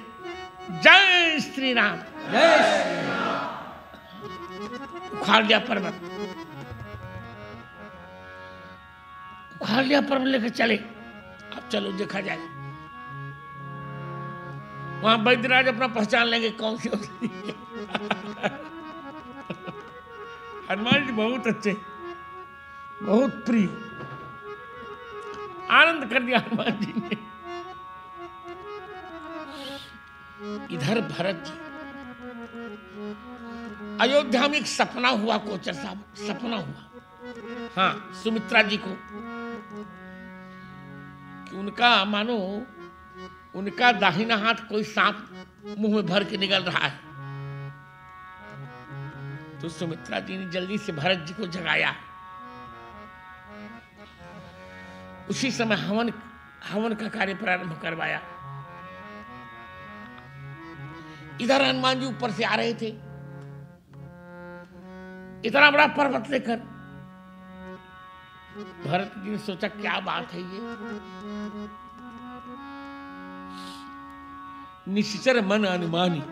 Speaker 1: जय श्री राम। उखाड़ लिया पर्वत, उखाड़ लिया पर्वत लेकर चले। अब चलो देखा जाए। वहां वैद्यराज अपना पहचान लेंगे कौन सी होती है। हनुमान जी बहुत अच्छे, बहुत प्रिय, आनंद कर दिया हनुमान जी ने। इधर भरत जी, अयोध्या में एक सपना हुआ कोचर साहब, सपना हुआ हाँ सुमित्रा जी को कि उनका मानो उनका दाहिना हाथ कोई सांप मुंह में भर के निकल रहा है। तो सुमित्रा जी ने जल्दी से भरत जी को जगाया। उसी समय हवन का कार्य प्रारंभ करवाया। इधर हनुमान जी ऊपर से आ रहे थे, इतना बड़ा पर्वत लेकर। भरत जी ने सोचा क्या बात है ये, निश्चर मन अनुमानी।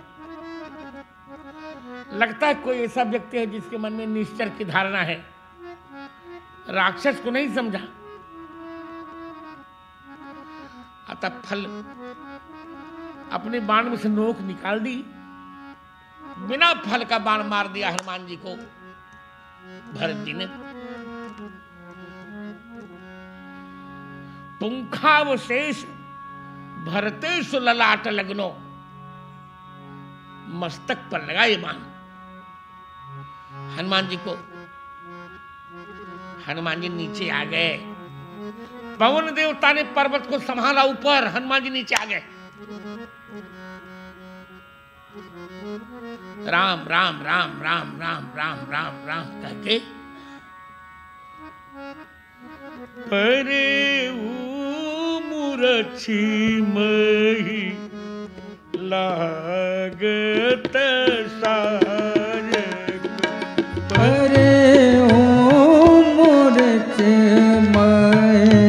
Speaker 1: लगता है कोई ऐसा व्यक्ति है जिसके मन में निश्चर की धारणा है, राक्षस को नहीं समझा। अतः फल अपने बाण में से नोक निकाल दी, बिना फल का बाण मार दिया हनुमान जी को भरत जी ने। पुंखावशेष भरतेषु ललाट लग्नो, मस्तक पर लगा ये बाण हनुमान जी को। हनुमान जी नीचे आ गए। पवन देवता ने पर्वत को संभाला ऊपर, हनुमान जी नीचे आ गए। राम राम राम राम राम राम राम राम कहके परे मूरछी मही लागत सायक।
Speaker 2: अरे ओ मूरछ मही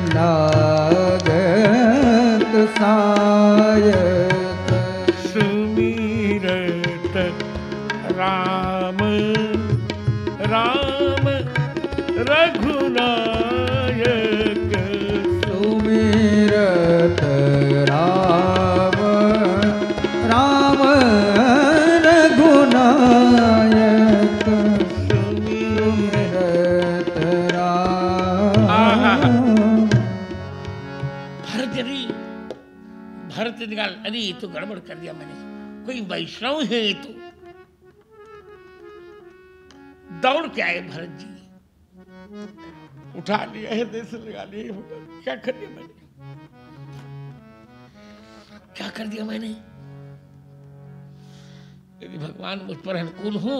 Speaker 2: लागत सायक।
Speaker 1: सुमिरत राम राम रघुनायक।
Speaker 2: सुमिरत राम राम रघुनायक। सुमिरत राम।
Speaker 1: भरत निकाल, अरे ये तो गड़बड़ कर दिया मैंने, कोई वैष्णव है ये तो। दौड़ के आए भरत जी, उठा लिया है, देश लगा लिया। क्या कर दिया मैंने, क्या कर दिया मैंने? यदि भगवान मुझ पर अनुकूल हो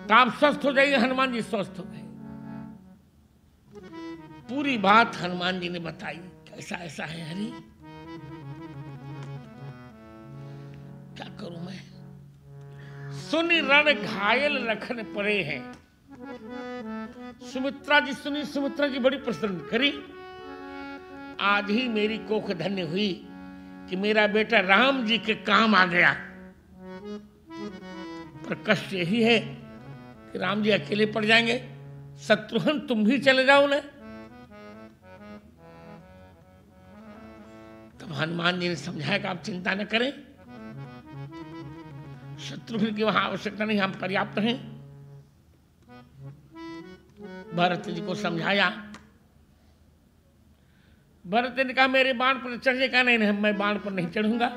Speaker 1: तो आप स्वस्थ हो जाइए। हनुमान जी स्वस्थ हो गए। पूरी बात हनुमान जी ने बताई, कैसा ऐसा है हरि, क्या करूं मैं? सुनी रण घायल रखन पड़े हैं। सुमित्रा जी सुनी, सुमित्रा जी बड़ी प्रसन्न करी। आज ही मेरी कोख धन्य हुई कि मेरा बेटा राम जी के काम आ गया। पर कष्ट यही है कि राम जी अकेले पड़ जाएंगे। शत्रुघ्न तुम भी चले जाओ ना। तब हनुमान जी ने समझाया कि आप चिंता न करें, शत्रुघ्न की वहां आवश्यकता नहीं, हम पर्याप्त हैं। भरत जी को समझाया। भरत ने कहा मेरे बाण पर चढ़ेगा नहीं, मैं बाण पर नहीं चढ़ूंगा।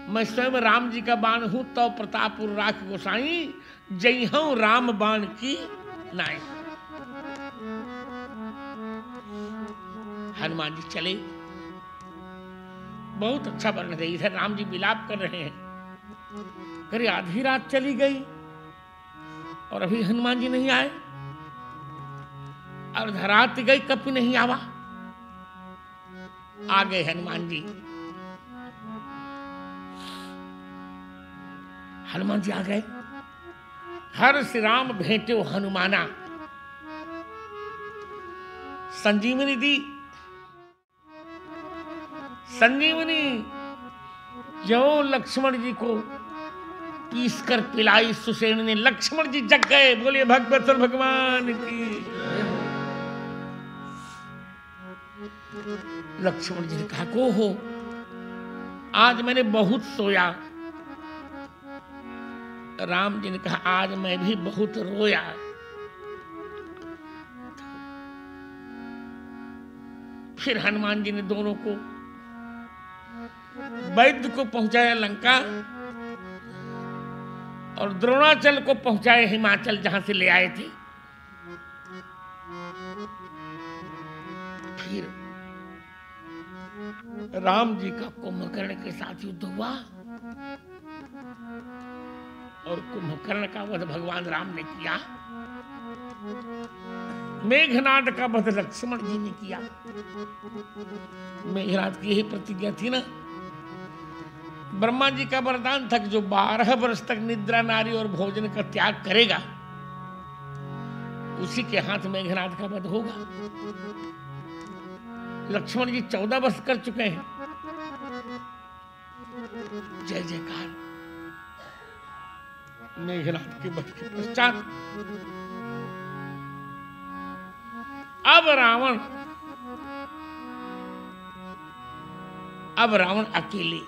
Speaker 1: मैं स्वयं राम जी का बाण हूं, तो प्रतापपुर राख गोसाई, जय हूं राम बाण की नाई। हनुमान जी चले। बहुत अच्छा वर्णन है। इधर राम जी विलाप कर रहे हैं, अरे आधी रात चली गई और अभी हनुमान जी नहीं आए, और रात गई कभी नहीं आवा। आ गए हनुमान जी। हनुमान जी आ गए। हर श्री राम भेंटो हनुमाना, संजीवनी दी। संजीवनी जो लक्ष्मण जी को पीस कर पिलाई सुषेण ने, लक्ष्मण जी जग गए। बोलिए भगवत भगवान की। लक्ष्मण जी ने कहा को हो, आज मैंने बहुत सोया। राम जी ने कहा आज मैं भी बहुत रोया। फिर हनुमान जी ने दोनों को वैद्य को पहुंचाया लंका और द्रोणाचल को पहुंचाए हिमाचल, जहां से ले आए थे। फिर राम जी का कुंभकर्ण के साथ युद्ध हुआ और कुंभकर्ण का वध भगवान राम ने किया। मेघनाद का वध लक्ष्मण जी ने किया। मेघनाद की यही प्रतिज्ञा थी ना, ब्रह्मा जी का वरदान था कि जो 12 वर्ष तक निद्रा नारी और भोजन का त्याग करेगा उसी के हाथ मेघनाद का वध होगा। लक्ष्मण जी 14 वर्ष कर चुके हैं। जय जयकार। मेघनाद के वध के पश्चात अब रावण अकेले।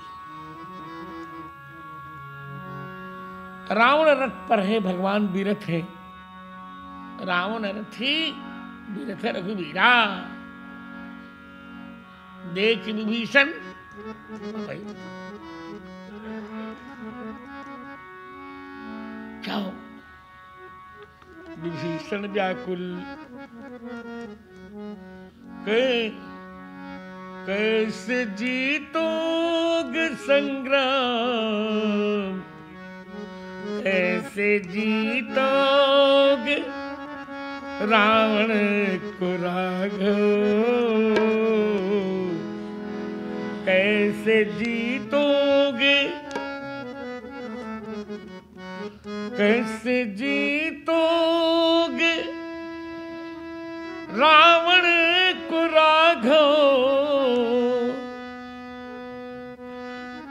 Speaker 1: रावण रथ पर है, भगवान विरथ है। रावण रथी विरथ रघुवीरा। देख विभीषण क्या हो? विभीषण व्याकुल कैसे जीतोगे संग्राम, कैसे जीतोगे रावण को राघव, कैसे जीतोगे, कैसे जीतोगे रावण को राघव।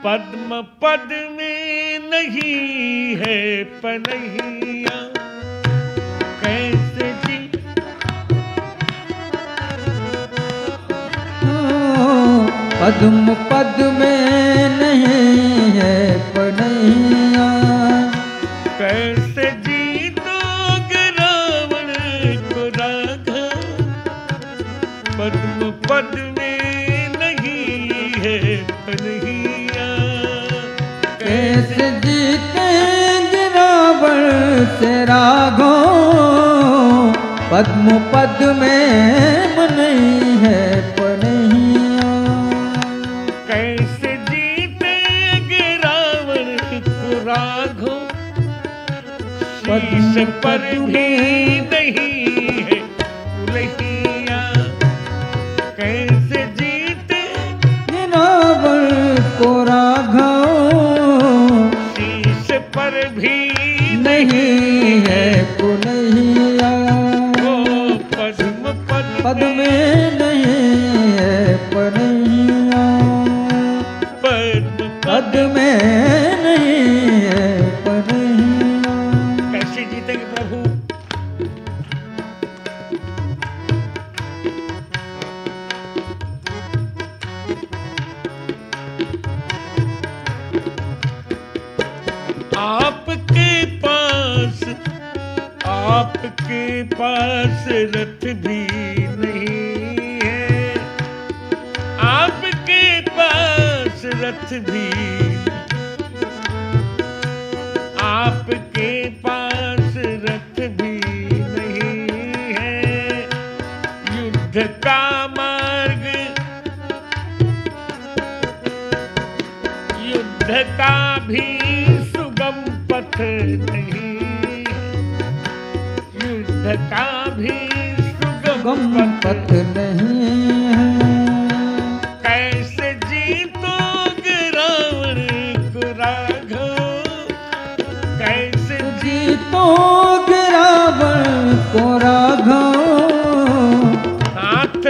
Speaker 1: पद्म पद में नहीं है पनहिया, कैसे जी
Speaker 2: पद्म पद में नहीं है पनहिया,
Speaker 1: कैसे जीतोगे रावण को राघव। पद्म पद में नहीं है पनहिया,
Speaker 2: कैसे जीतेंगे रावण से राघव। पद्म पद में नहीं है पनहिया,
Speaker 1: कैसे जीतेंगे रावण को राघव। शीश पर भी नहीं है उलहिया, कैसे जीते
Speaker 2: रावण को राघव।
Speaker 1: शीश पर भी
Speaker 2: नहीं है पुनहिया,
Speaker 1: पद्म
Speaker 2: पद में नहीं है पनहिया, पद में नहीं है पनहिया।
Speaker 1: कैसे जीतेंगे प्रभु? आपके पास रथ भी नहीं है, आपके पास रथ भी, आपके पास रथ भी नहीं है। युद्ध का मार्ग, युद्ध का भी सुगम पथ नहीं, युद्ध का भी सुगम
Speaker 2: पथ नहीं है।
Speaker 1: कैसे जीतोगे रावण को राघव, कैसे
Speaker 2: जीतो रावण को राघव,
Speaker 1: हाथ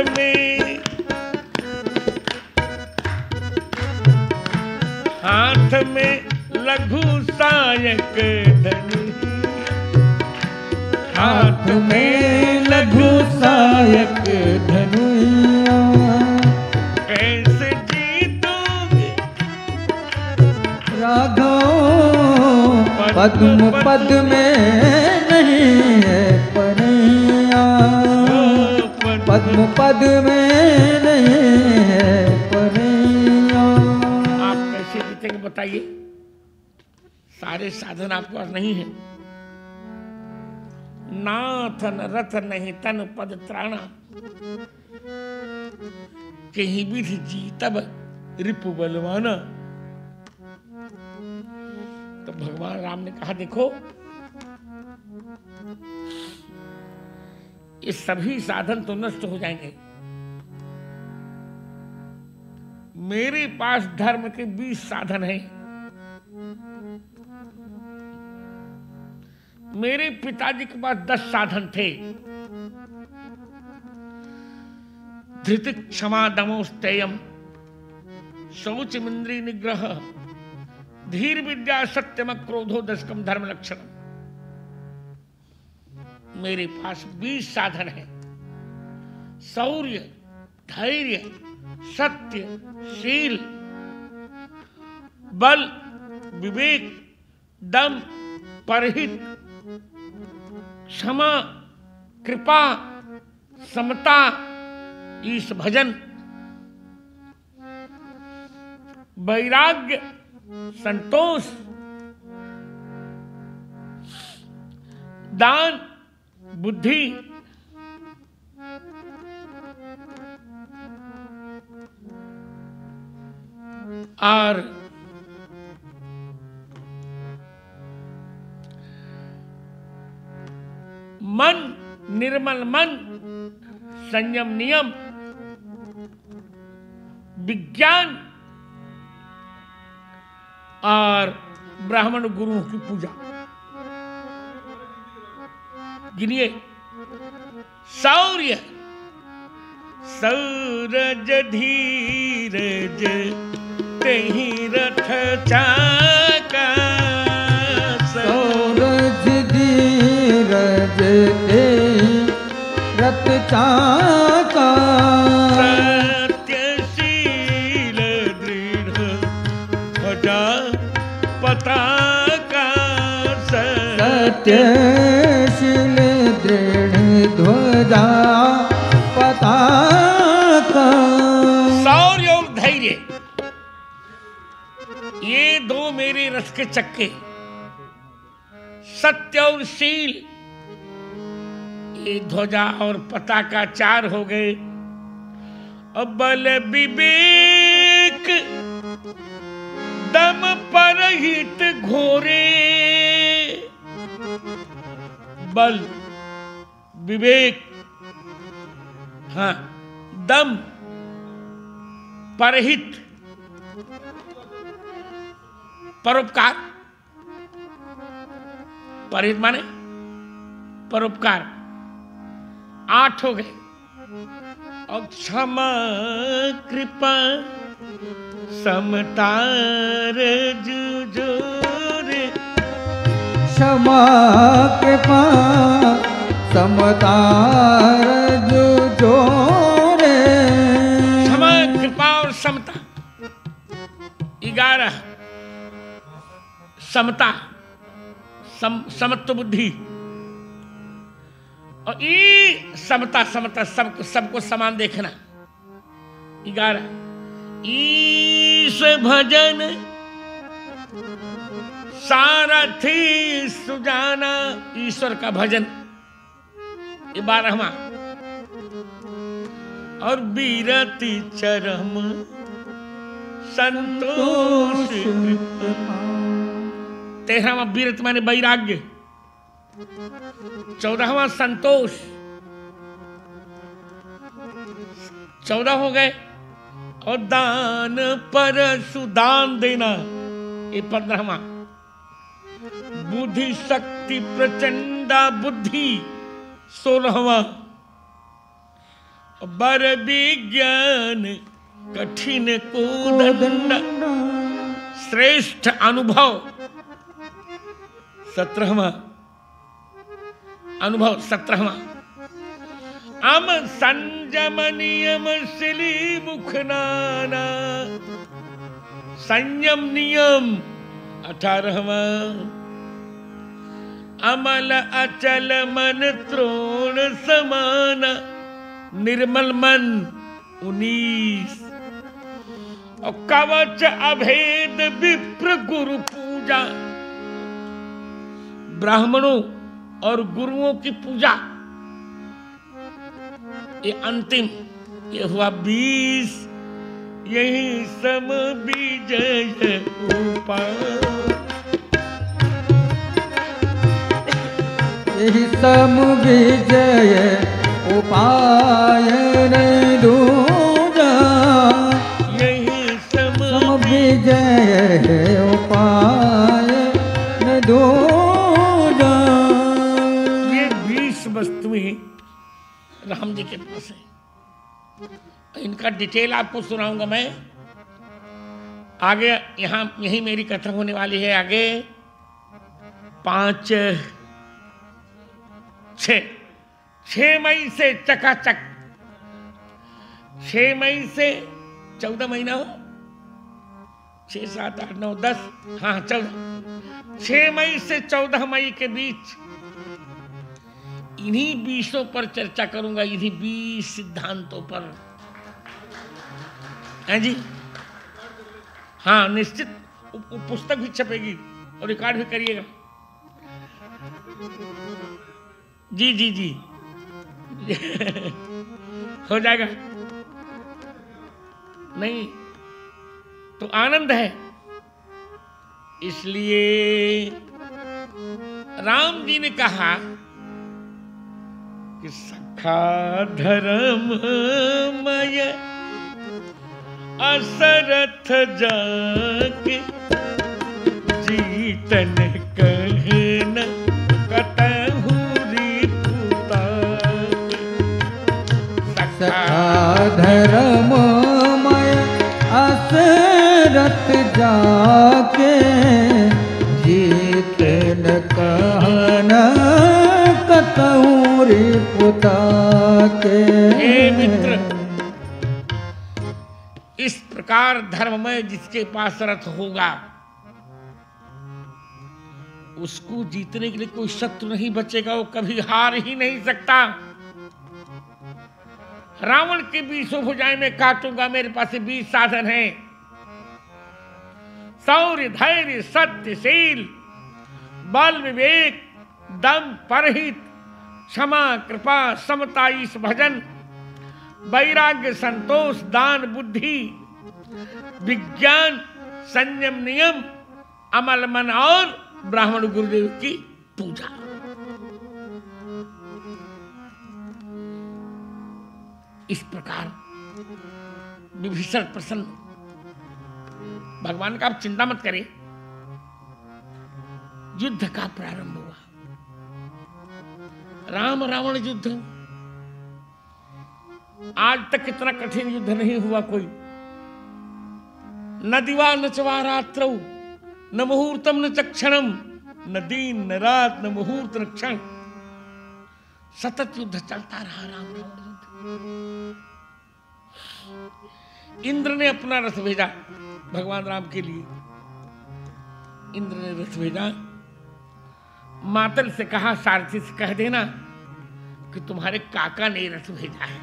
Speaker 1: में लघु सायक धनु,
Speaker 2: हाथ में लघु सायक धनु,
Speaker 1: कैसे जीतोगे
Speaker 2: राघव, पद्म पद में नहीं है परैया, पद्म पद में नहीं है परैया।
Speaker 1: आप कैसे जीतेंगे बताइए? सारे साधन आपके पास नहीं है। नाथ न रथ नहीं तन पद त्राणा, कहीं विधि जीतब रिपु बलवाना। तो भगवान राम ने कहा देखो, ये सभी साधन तो नष्ट हो जाएंगे, मेरे पास धर्म के 20 साधन हैं। मेरे पिताजी के पास 10 साधन थे। धृति क्षमा दमोस्तेयम, शौच इंद्रिय निग्रह, धीर विद्या सत्यम क्रोधो दशकम धर्म लक्षणम। मेरे पास 20 साधन है। शौर्य, धैर्य, सत्य, शील, बल, विवेक, दम, परहित, क्षमा, कृपा, समता, ईश भजन, वैराग्य, संतोष, दान, बुद्धि, और मन, निर्मल मन, संयम नियम, विज्ञान और ब्राह्मण गुरुओं की पूजा। गिनिए। शौर्य, सौरज धीरज तेहि रथ चाका,
Speaker 2: सौरज धीरज तेहि रथ चाका,
Speaker 1: सत्यशील दृढ़ ध्वजा पताका,
Speaker 2: सत्यशील दृढ़ ध्वजा पताका।
Speaker 1: शौर्य और धैर्य, ये दो मेरे रथ के चक्के। सत्य और शील, ये ध्वजा और पताका 4 हो गए। अब बल विवेक दम परहित घोरे, बल, विवेक, हाँ, दम, परहित, परोपकार, परहित माने परोपकार, 8 हो गए। और क्षमा कृपा समता जुजोरे,
Speaker 2: क्षमा कृपा समता जुजोरे,
Speaker 1: क्षमा कृपा और समता 11। समता, समत्व बुद्धि, और ई समता, समता सबको समान देखना 11। ईश भजन सारथी सुजाना, ईश्वर का भजन ये 12वां। और बीरति चरम संतोष, 13वां बीरति माने वैराग्य, 14वां संतोष, 14 हो गए। और दान पर सुदान देना ये 15वां। बुद्धि शक्ति प्रचंडा बुद्धि 16वां, बर विज्ञान कठिन कोदंड श्रेष्ठ अनुभव 17वां, अनुभव 17वां, अम संयम नियम शिली मुख नाना संयम नियम 18वां, अमल अचल मन त्रोण समान निर्मल मन 19, और कवच अभेद विप्र गुरु पूजा, ब्राह्मणों और गुरुओं की पूजा, ये अंतिम, ये हुआ 20, यही सम विजय उपाय,
Speaker 2: यही सम विजय उपाय न दूजा,
Speaker 1: यही सम
Speaker 2: विजय उपाय न दूजा।
Speaker 1: ये 20 वस्तुएं राम जी के पास है। इनका डिटेल आपको सुनाऊंगा मैं आगे। यहाँ यही मेरी कथा होने वाली है आगे। 5, 6 मई से चकाचक, 6 मई से 14 महीना हो, 6, 7, 8, 9, 10, हाँ 14, 6 मई से 14 मई के बीच इन्हीं 20 पर चर्चा करूंगा, इन्हीं 20 सिद्धांतों पर, हैं जी। हाँ निश्चित पुस्तक भी छपेगी और रिकॉर्ड भी करिएगा। जी जी जी हो जाएगा, नहीं तो आनंद है। इसलिए राम जी ने कहा कि सखा धर्ममय असरथ जाके जीतन कहन कतहु रिपुता,
Speaker 2: सखा धर्ममय असरथ जाके जीतन कहन कतहु रिपुता के।
Speaker 1: हे मित्र, इस प्रकार धर्ममय जिसके पास रथ होगा उसको जीतने के लिए कोई शत्रु नहीं बचेगा, वो कभी हार ही नहीं सकता। रावण के 20 भुजाएं में काटूंगा, मेरे पास 20 साधन हैं। शौर्य धैर्य सत्यशील बल विवेक दम परहित क्षमा कृपा समता ईश भजन वैराग्य संतोष दान बुद्धि विज्ञान संयम नियम अमल मन और ब्राह्मण गुरुदेव की पूजा। इस प्रकार विभीषण प्रसन्न, भगवान का आप चिंता मत करें। युद्ध का प्रारंभ हुआ, राम रावण युद्ध। आज तक इतना कठिन युद्ध नहीं हुआ कोई। न दिवा न च वा रात्रौ न मुहूर्तम न च क्षणम, न दिन न रात न मुहूर्त न क्षण। सतत युद्ध चलता रहा, राम रावण युद्ध। इंद्र ने अपना रथ भेजा भगवान राम के लिए। इंद्र ने रथ भेजा, मातल से कहा, सारथी से कह देना कि तुम्हारे काका ने रथ भेजा है।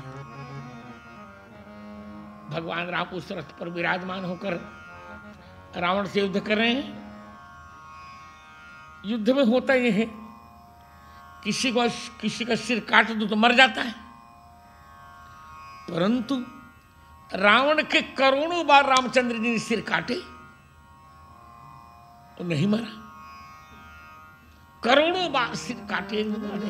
Speaker 1: भगवान राम उस रथ पर विराजमान होकर रावण से युद्ध कर रहे हैं। युद्ध में होता यह है, किसी का सिर काट दो तो मर जाता है, परंतु रावण के करोड़ों बार रामचंद्र जी ने सिर काटे और नहीं मरा। करोड़ों बार सिर काटे मारे।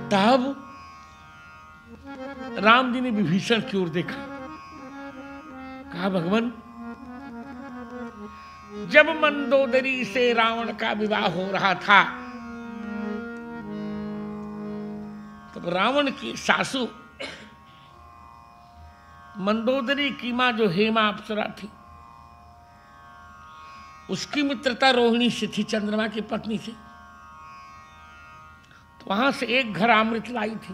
Speaker 1: तब राम जी ने विभीषण की ओर देखा, कहा भगवान जब मंदोदरी से रावण का विवाह हो रहा था, तब रावण की सासू मंदोदरी की मां जो हेमा अप्सरा थी, उसकी मित्रता रोहिणी से थी, चंद्रमा की पत्नी से। तो वहां से एक घर अमृत लाई थी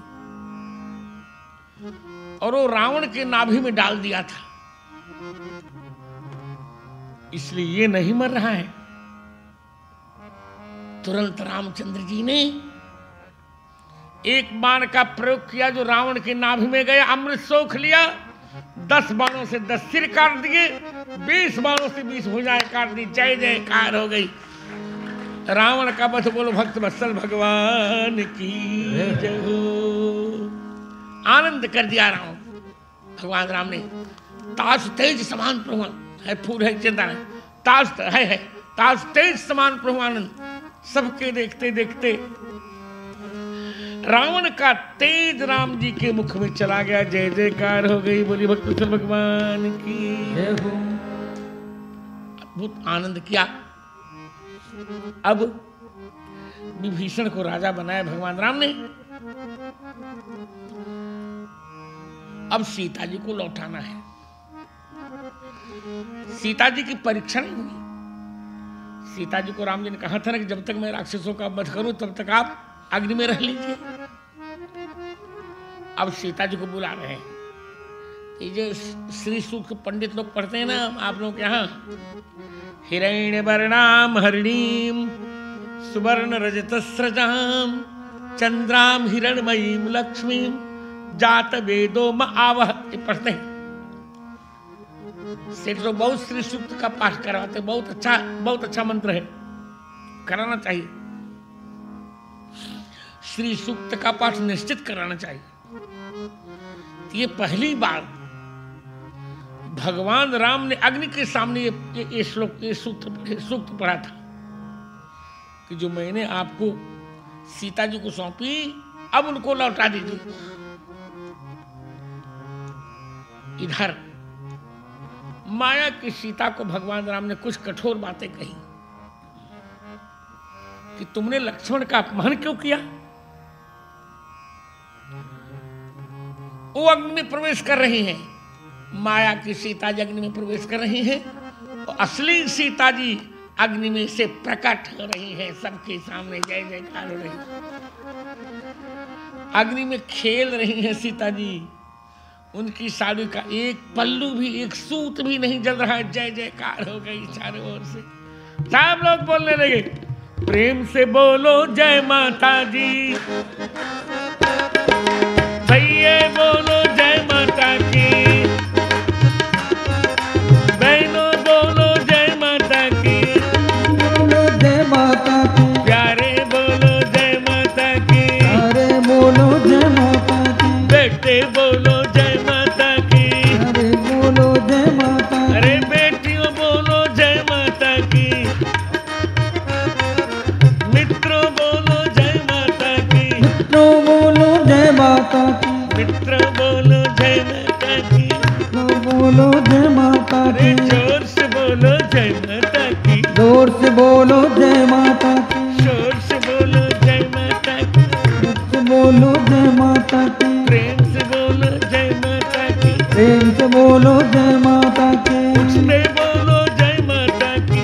Speaker 1: और वो रावण के नाभि में डाल दिया था, इसलिए ये नहीं मर रहा है। तुरंत रामचंद्र जी ने एक बाण का प्रयोग किया जो रावण के नाभि में गया, अमृत सोख लिया। 10 बाणों से 10 सिर काट दिए, 20 बाणों से 20 भुजाएं काट दी। जय जयकार हो गई। रावण का वध बोलो भक्त वत्सल भगवान की जय हो। आनंद कर दिया रावण। भगवान राम ने ताज तेज समान प्रभु है, फूल है, चिंता नहीं, ताज है ताज तेज समान प्रभु आनंद। सबके देखते देखते रावण का तेज राम जी के मुख में चला गया। जय जयकार हो गई। बोली भक्त वत्सल भगवान की जय हो। अद्भुत आनंद किया। अब विभीषण को राजा बनाया भगवान राम ने। अब सीता जी को लौटाना है। सीता जी की परीक्षा नहीं हुई। सीता जी को राम जी ने कहा था ना कि जब तक मैं राक्षसों का वध करूं तब तक आप अग्नि में रह लीजिए। अब सीता जी को बुला रहे हैं। ये जो श्री सूक्त पंडित लोग पढ़ते हैं ना आप लोग के यहाँ, हिरण्य वर्णाम हरिणीम सुवर्ण रजतस्रजाम चंद्राम हिरणमयीम लक्ष्मीम जात वेदो म आवह, ये पढ़ते हैं। सेठ लोग बहुत श्री सूक्त का पाठ करवाते, बहुत अच्छा मंत्र है, कराना चाहिए। श्री सूक्त का पाठ निश्चित कराना चाहिए। ये पहली बार भगवान राम ने अग्नि के सामने ये श्लोक, ये सूक्त पढ़ा था कि जो मैंने आपको सीता जी को सौंपी, अब उनको लौटा दीजिए। इधर माया की सीता को भगवान राम ने कुछ कठोर बातें कही कि तुमने लक्ष्मण का अपमान क्यों किया। वो अग्नि में प्रवेश कर रही हैं। माया की सीता जी अग्नि में प्रवेश कर रही हैं और असली सीता जी अग्नि में से प्रकट हो रही हैं सबके सामने। जय जयकार हो रही। अग्नि में खेल रही हैं सीता जी। उनकी साड़ी का एक पल्लू भी, एक सूत भी नहीं जल रहा है। जय जयकार हो गई चारों ओर से। सब लोग बोलने लगे, प्रेम से बोलो जय माता जी, भैया बोलो जय माता की, बहनों बोलो जय माता की,
Speaker 2: बोलो जय माता की,
Speaker 1: प्यारे बोलो जय माता की,
Speaker 2: अरे बोलो जय माता की,
Speaker 1: बेटे बोलो जय माता की,
Speaker 2: अरे बोलो जय माता की,
Speaker 1: अरे बेटियों बोलो जय माता की, मित्रों बोलो जय माता की,
Speaker 2: मित्रों बोलो जय माता की,
Speaker 1: मित्रों बोलो जय माता की,
Speaker 2: मित्रों बोलो जय माता
Speaker 1: अरे
Speaker 2: की,
Speaker 1: जोर से बोलो जय माता की,
Speaker 2: जोर से बोलो जय माता की,
Speaker 1: शोर से बोलो जय माता की,
Speaker 2: जोर से बोलो जय माता की,
Speaker 1: प्रेम से बोलो जय माता की,
Speaker 2: प्रेम से बोलो जय माता की,
Speaker 1: उठते बोलो जय माता की,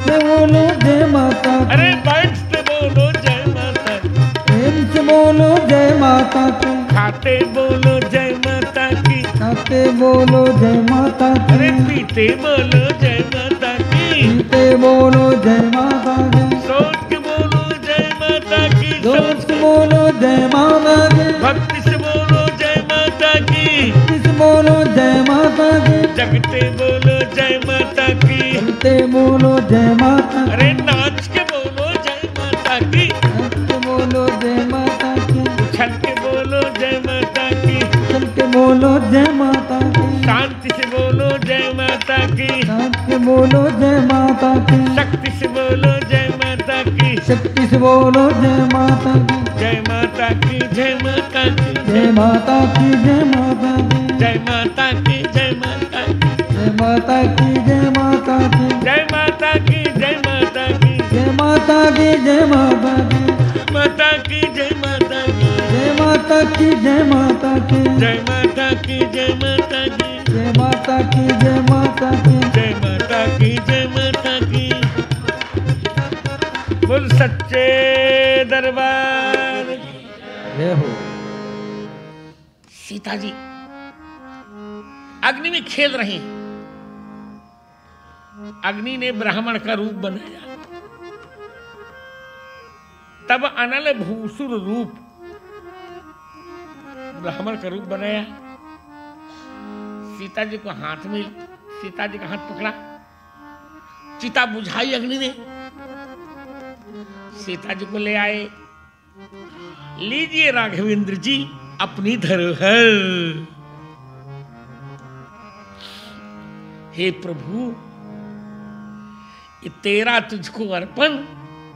Speaker 2: से बोलो जय माता की,
Speaker 1: अरे बैठते बोलो जय माता की,
Speaker 2: प्रेम से बोलो जय माता की,
Speaker 1: खाते बोलो जय माता की,
Speaker 2: खाते बोलो जय माता
Speaker 1: अरे
Speaker 2: की,
Speaker 1: पीते बोलो जय माता की,
Speaker 2: पीते बोलो जय माता की,
Speaker 1: सोच के बोलो जय माता की,
Speaker 2: जोर से बोलो जय माता की,
Speaker 1: भक्ति से बोलो जय माता की,
Speaker 2: किस बोलो जय माता की,
Speaker 1: जगते बोलो जय माता की,
Speaker 2: चलते बोलो जय माता की,
Speaker 1: अरे नाच के बोलो जय माता की,
Speaker 2: चलते बोलो जय माता की,
Speaker 1: उछल के बोलो जय माता की,
Speaker 2: चलते बोलो जय माता की,
Speaker 1: शांति से बोलो जय माता की,
Speaker 2: शांति बोलो जय माता की,
Speaker 1: शक्ति से बोलो जय माता की,
Speaker 2: शक्ति से बोलो जय माता की,
Speaker 1: जय माता की, जय माता की,
Speaker 2: जय माता की, जय माता की,
Speaker 1: जय माता की, जय माता की,
Speaker 2: जय माता की, जय माता की,
Speaker 1: जय माता की,
Speaker 2: माता की जय माता की
Speaker 1: माता की जय माता की
Speaker 2: जय माता की जय माता की
Speaker 1: जय माता की जय माता की
Speaker 2: जय माता की जय माता की
Speaker 1: जय माता की जय माता की। बोल सच्चे दरबार।
Speaker 2: जय हो।
Speaker 1: सीता जी अग्नि में खेल रही हैं। अग्नि ने ब्राह्मण का रूप बनाया, तब अनल भूसुर रूप ब्राह्मण का रूप बनाया। सीता जी को हाथ में, सीता जी का हाथ पकड़ा, चिता बुझाई अग्नि ने, सीता जी को ले आए। लीजिए राघवेंद्र जी अपनी धरोहर। हे प्रभु, ये तेरा तुझको अर्पण,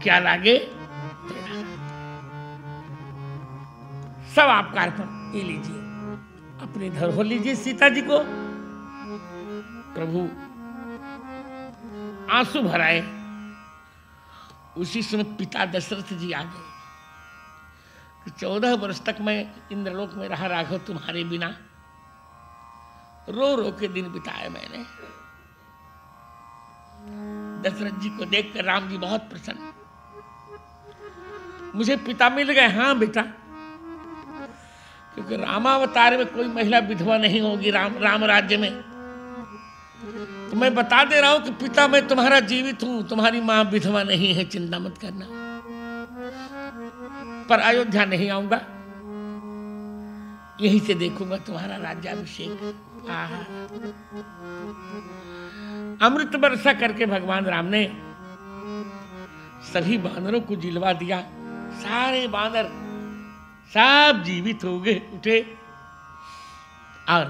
Speaker 1: क्या लागे तेरा, सब आपका अर्पण, ये लीजिए अपनी धरोहर लीजिए सीता जी को। प्रभु आंसू भराए। उसी समय पिता दशरथ जी आ गए कि 14 वर्ष तक मैं इंद्रलोक में रहा राघव तुम्हारे बिना, रो रो के दिन बिताए मैंने। दशरथ जी को देखकर राम जी बहुत प्रसन्न, मुझे पिता मिल गए। हाँ बेटा, क्योंकि रामावतार में कोई महिला विधवा नहीं होगी राम राज्य में। तो मैं बता दे रहा हूं कि पिता मैं तुम्हारा जीवित हूं, तुम्हारी मां विधवा नहीं है, चिंता मत करना। पर अयोध्या नहीं आऊंगा, यहीं से देखूंगा तुम्हारा राज्याभिषेक। आहा, अमृत वर्षा करके भगवान राम ने सभी बानरों को जिलवा दिया। सारे बानर सब जीवित हो गए, उठे और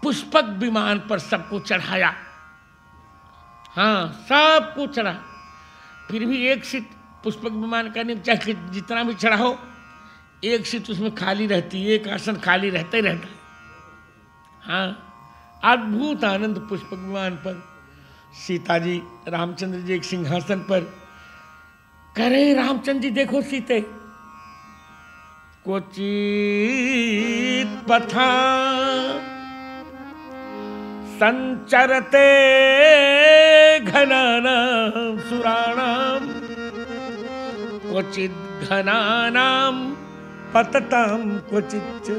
Speaker 1: पुष्पक विमान पर सबको चढ़ाया। हाँ, सबको चढ़ा। फिर भी एक सीट पुष्पक विमान का नहीं, चाहे जितना भी चढ़ाओ, एक सीट उसमें खाली रहती है, एक आसन खाली रहता ही रहता है। हाँ, अद्भुत आनंद पुष्पक विमान पर। सीता जी, रामचंद्र जी एक सिंहासन पर। कह रहे रामचंद्र जी देखो सीते, क्वचित पथा संचरते घनानां सुराणां, क्वचित घनानां पततां क्वचित्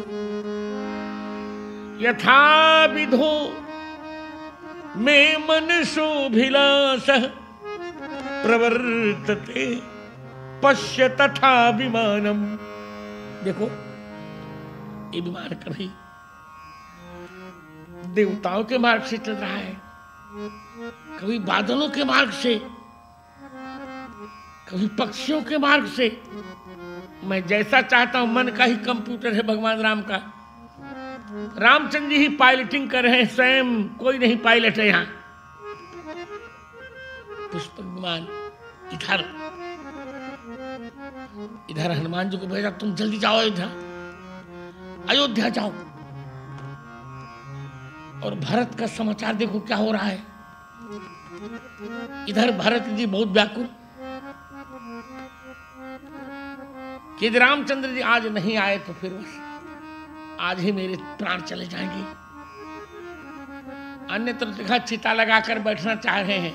Speaker 1: यथा विधो मे मनसोऽभिलाषः प्रवर्तते पश्य तथा विमानम। देखो, ये विमान कभी देवताओं के मार्ग से चल रहा है, कभी बादलों के मार्ग से, कभी पक्षियों के मार्ग से। मैं जैसा चाहता हूं, मन का ही कंप्यूटर है भगवान राम का। रामचंद्र जी ही पायलटिंग कर रहे हैं स्वयं, कोई नहीं पायलट है यहां। पुष्पक विमान इधर हनुमान जी को भेजा, तुम जल्दी जाओ अयोध्या जाओ। और भरत का समाचार देखो क्या हो रहा है। इधर भरत जी बहुत व्याकुल कि यदि रामचंद्र जी आज नहीं आए तो फिर बस आज ही मेरे प्राण चले जाएंगे। अन्यत्र देखा चिता लगाकर बैठना चाह रहे हैं,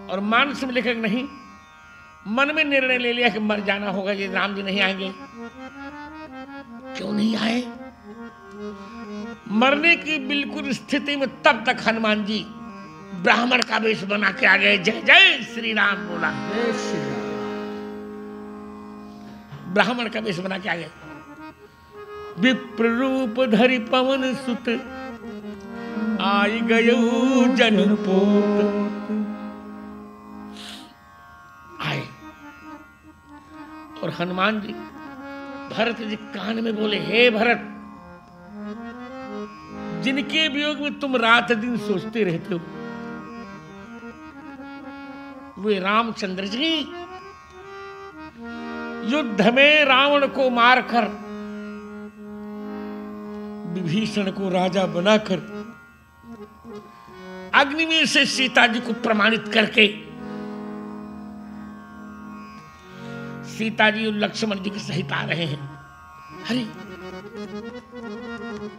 Speaker 1: और मानस में लेकर नहीं, मन में निर्णय ले लिया कि मर जाना होगा यदि राम जी नहीं आएंगे। क्यों नहीं आए? मरने की बिल्कुल स्थिति में तब तक हनुमान जी ब्राह्मण का वेश बना के आ गए। जय जय श्री राम बोला, जय श्री राम। ब्राह्मण का वेश बना के आ गए। विप्र रूप धरि पवन सुत आई गयो जनपोत। आए और हनुमान जी भरत जी कान में बोले, हे भरत, जिनके वियोग में तुम रात दिन सोचते रहते हो, वे रामचंद्र जी युद्ध में रावण को मारकर, विभीषण को राजा बनाकर, अग्निवीर से सीता जी को प्रमाणित करके सीता जी और लक्ष्मण जी के सहित आ रहे हैं। अरे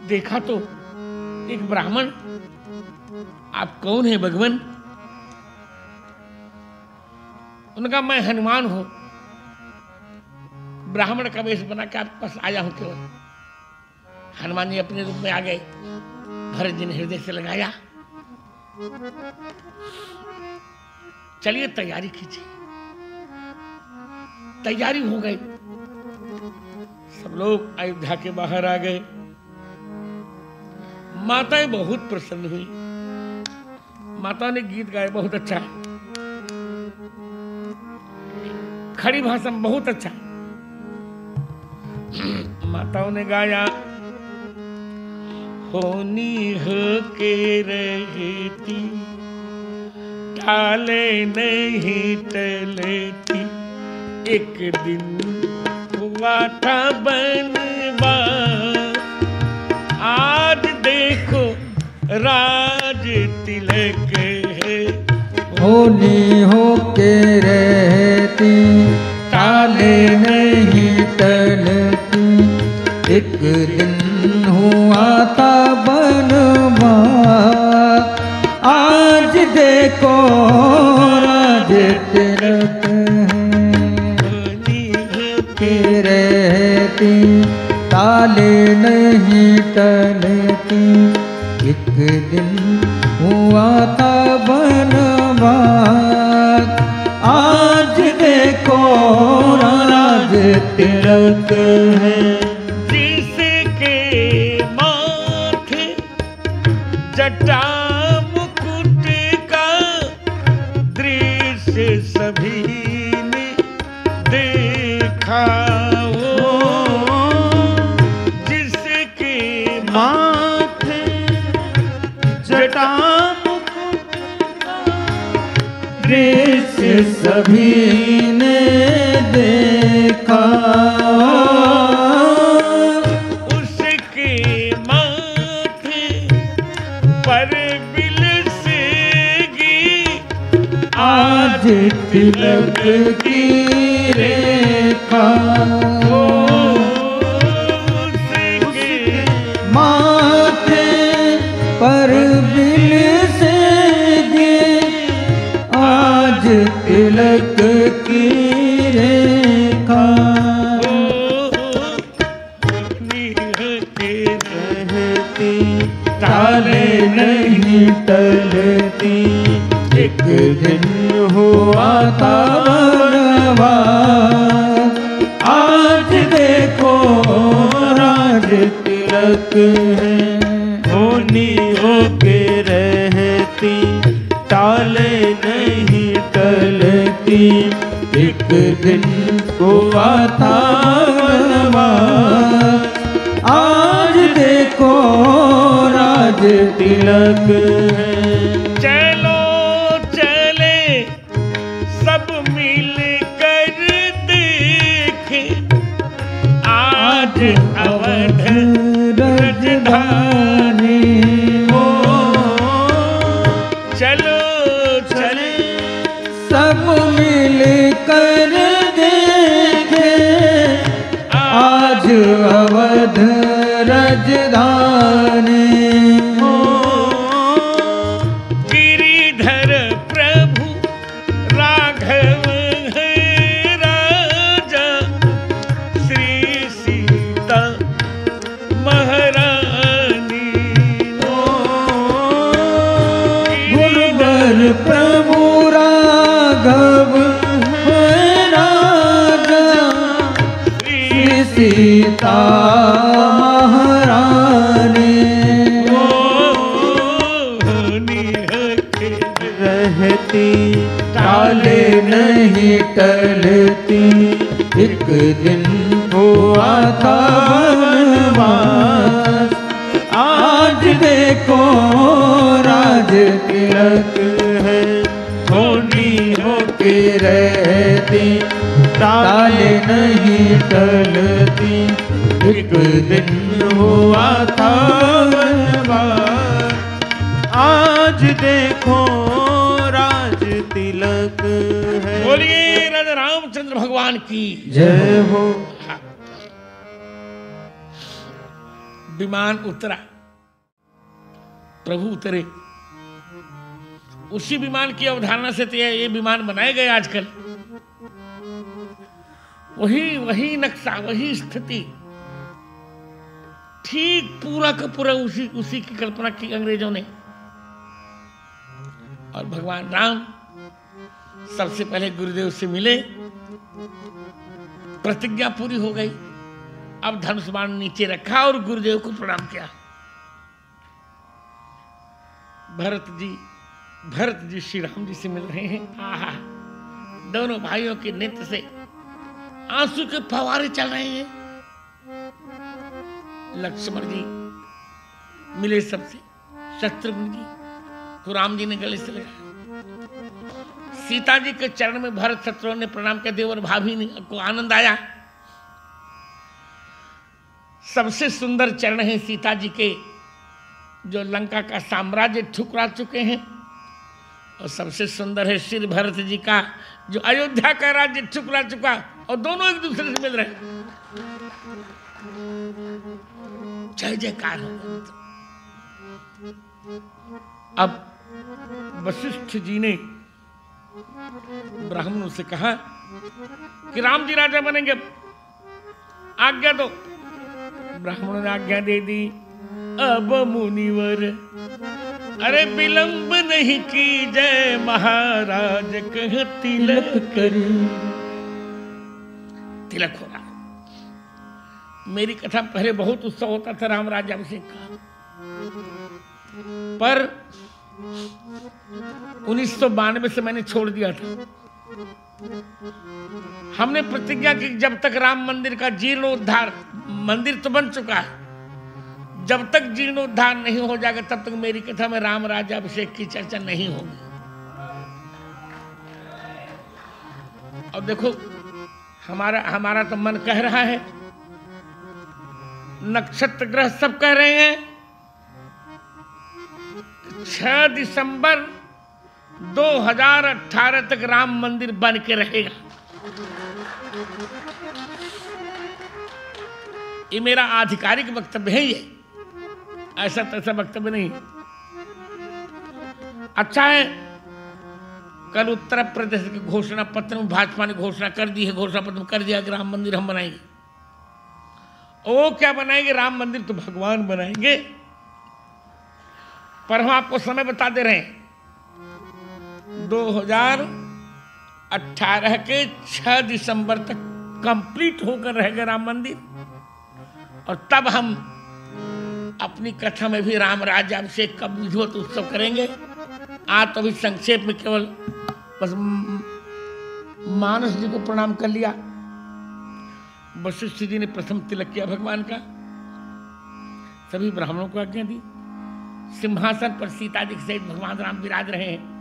Speaker 1: देखा तो एक ब्राह्मण, आप कौन है भगवान? उनका मैं हनुमान हूं, ब्राह्मण का वेश बना के आपके पास आया हूं केवल। हनुमान जी अपने रूप में आ गए। भरत जी ने हृदय से लगाया, चलिए तैयारी कीजिए। तैयारी हो गई, सब लोग अयोध्या के बाहर आ गए। माताएं बहुत प्रसन्न हुई। माता ने गीत गाए, बहुत अच्छा है, खड़ी भाषा में बहुत अच्छा है। माताओं ने गाया, होनी हो के रहती, टाले नहीं टलती, एक दिन हुआ था बनवास, आज देखो राज तिलक है।
Speaker 2: होनी हो के रहती, टाले नहीं टलती, एक दिन हुआ था बनवास, आज देखो राज तिलक के रहती, टाले नहीं टलती, एक दिन हुआ था बनवास, आज देखो राज तिलक है।
Speaker 1: जिसके माथे जटा मुकुट का दृश्य सभी ने देखा, जिसके
Speaker 3: माथे जटा
Speaker 2: दृश्य सभी ने देखा,
Speaker 1: उसके माथे पर बिलसेगी
Speaker 2: आज तिलक की रेखा,
Speaker 1: उसके
Speaker 2: माथे पर बिलसेगी आज तिलक की रेखा, टाले नहीं टलती, एक दिन हुआ था बनवास, आज देखो राज तिलक है।
Speaker 3: होनी हो के रहती, टाले नहीं टलती,
Speaker 2: एक दिन हुआ था बनवास, आज देखो राज तिलक है।
Speaker 1: चलो चले सब मिल कर देखे, आज अवध
Speaker 2: राजधानी
Speaker 1: हो। चलो चले
Speaker 2: सब मिल कर देखे, आज अवध राजधानी हो।
Speaker 1: गिरिधर प्रभु राघव है राजा, श्री सीता महारानी हो।
Speaker 2: गुरुवर प्रभु राघव है राजा, श्री सीता महारानी
Speaker 3: रहती,
Speaker 2: टाले नहीं टलती, एक दिन हुआ था बनवास, आज देखो राज तिलक है। होनी हो के रहती, टाले नहीं टलती, एक दिन हुआ था बनवास,
Speaker 3: आज देखो राज तिलक है।
Speaker 1: बोलिए राजा रामचंद्र भगवान की
Speaker 3: जय हो।
Speaker 1: विमान उतरा, प्रभु उतरे। उसी विमान की अवधारणा से तो ये विमान बनाए गए आजकल। वही नक्शा, वही स्थिति, ठीक पूरा का पूरा उसी की कल्पना की अंग्रेजों ने। और भगवान राम सबसे पहले गुरुदेव से मिले, प्रतिज्ञा पूरी हो गई। अब धनुष बाण नीचे रखा और गुरुदेव को प्रणाम किया। भरत जी श्री राम जी से मिल रहे हैं। आहा, दोनों भाइयों के नेत्र से आंसू के फव्वारे चल रहे हैं। लक्ष्मण जी मिले सबसे, शत्रुघ्न जी तो राम जी ने गले से लगाया। सीता जी के चरण में भरत शत्रुघ्न ने प्रणाम किया। देवर भाभी ने को आनंद आया। सबसे सुंदर चरण है सीता जी के, जो लंका का साम्राज्य ठुकरा चुके हैं। और सबसे सुंदर है श्री भरत जी का, जो अयोध्या का राज्य ठुकरा चुका, और दोनों एक दूसरे से मिल रहे हैं। जय जयकार हो। अब वशिष्ठ जी ने ब्राह्मणों से कहा कि राम जी राजा बनेंगे, आज्ञा दो। ब्राह्मणों ने आज्ञा दे दी। अब मुनिवर अरे विलंब नहीं की जय, महाराज कह तिलक करी। तिलक हो रहा। मेरी कथा पहले बहुत उत्सव होता था राम राज्याभिषेक का, पर 1992 से मैंने छोड़ दिया था। हमने प्रतिज्ञा की जब तक राम मंदिर का जीर्णोद्धार, मंदिर तो बन चुका है, जब तक जीर्णोद्धार नहीं हो जाएगा तब तक मेरी कथा में राम राज्याभिषेक की चर्चा नहीं होगी। और देखो हमारा तो मन कह रहा है, नक्षत्र ग्रह सब कह रहे हैं 6 दिसंबर 2018 तक राम मंदिर बन के रहेगा। ये मेरा आधिकारिक वक्तव्य है, ये ऐसा तैसा वक्तव्य नहीं। अच्छा है, कल उत्तर प्रदेश के घोषणा पत्र में भाजपा ने घोषणा कर दी है, घोषणा पत्र में कर दिया कि राम मंदिर हम बनाएंगे। वो क्या बनाएंगे? राम मंदिर तो भगवान बनाएंगे। पर हम आपको समय बता दे रहे हैं, 2018 के 6 दिसंबर तक कंप्लीट होकर रहेगा राम मंदिर। और तब हम अपनी कथा में भी राम राज्याभिषेक का विधिवत उत्सव करेंगे। आज तो अभी संक्षेप में केवल बस मानस जी को प्रणाम कर लिया। वशिष्ठ जी ने प्रथम तिलक किया भगवान का, सभी ब्राह्मणों को आज्ञा दी। सिंहासन पर सीता जी सहित भगवान राम विराज रहे हैं।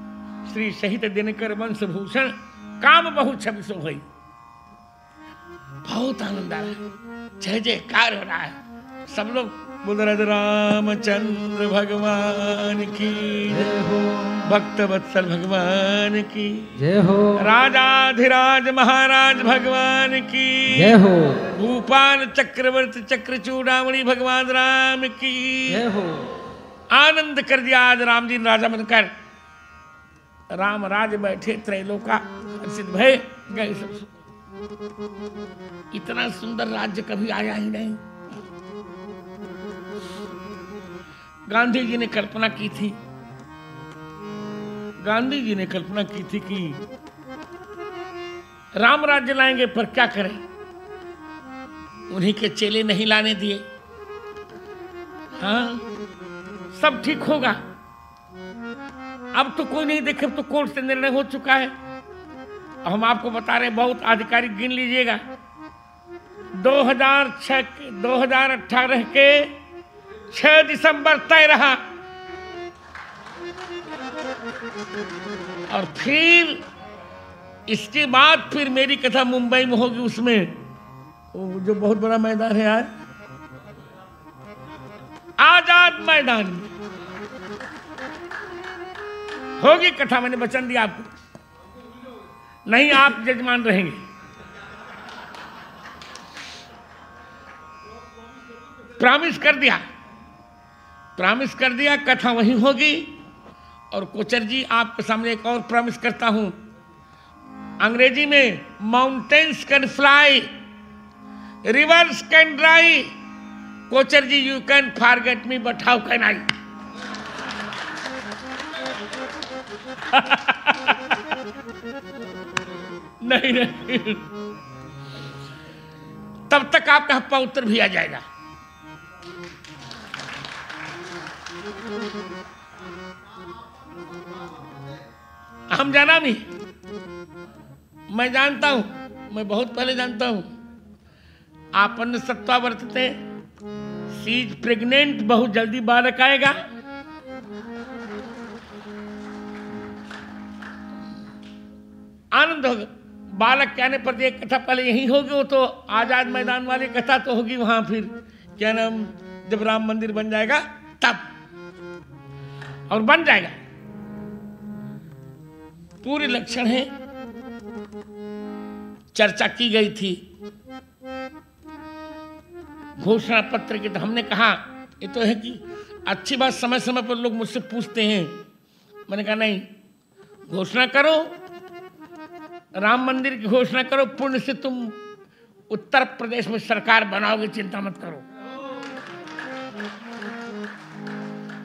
Speaker 1: श्री सहित दिनकर वंश भूषण काम बहु छवि सो भई। बहुत आनंद आ रहा है, जय जयकार हो रहा है। सब लोग बोल रहे रामचंद्र भगवान की जय हो, भक्त वत्सल भगवान की
Speaker 2: जय हो,
Speaker 1: राजाधिराज महाराज भगवान की
Speaker 2: जय हो,
Speaker 1: भूपाल चक्रवर्ती चक्र चूड़ामणि भगवान राम की
Speaker 2: जय हो।
Speaker 1: आनंद कर दिया आज राम जी राजा बनकर। राम राज बैठे त्रैलोका हर्षित भय गए सब। इतना सुंदर राज्य कभी आया ही नहीं। गांधी जी ने कल्पना की थी, गांधी जी ने कल्पना की थी कि राम राज्य लाएंगे, पर क्या करें, उन्हीं के चेले नहीं लाने दिए। हाँ, सब ठीक होगा, अब तो कोई नहीं देखे, तो कोर्ट से निर्णय हो चुका है। हम आपको बता रहे, बहुत आधिकारिक गिन लीजिएगा। 2018 के 6 दिसंबर तय रहा, और फिर इसके बाद फिर मेरी कथा मुंबई में होगी। उसमें जो बहुत बड़ा मैदान है यार, आजाद मैदान में होगी कथा। मैंने वचन दिया आपको, नहीं, आप जजमान रहेंगे। प्रॉमिस कर दिया, प्रॉमिस कर दिया, कथा वही होगी। और कोचर जी, आपके सामने एक और प्रॉमिस करता हूं। अंग्रेजी में mountains can fly, rivers can dry, Kochar ji you can forget me but how can I. नहीं नहीं, तब तक आपका हप्पा उत्तर भी आ जाएगा। हम जाना भी, मैं जानता हूं, मैं बहुत पहले जानता हूं। आपन सत्ता वर्तते, सी इज प्रेग्नेंट, बहुत जल्दी बालक आएगा। आनंद होगा। बालक के आने पर एक कथा पहले यही होगी, वो तो आजाद मैदान वाली कथा तो होगी वहां, फिर क्या नाम, जब राम मंदिर बन जाएगा तब, और बन जाएगा। पूरे लक्षण है, चर्चा की गई थी घोषणा पत्र की। तो हमने कहा ये तो है कि अच्छी बात, समय समय पर लोग मुझसे पूछते हैं। मैंने कहा नहीं, घोषणा करो, राम मंदिर की घोषणा करो, पुण्य से तुम उत्तर प्रदेश में सरकार बनाओगे, चिंता मत करो।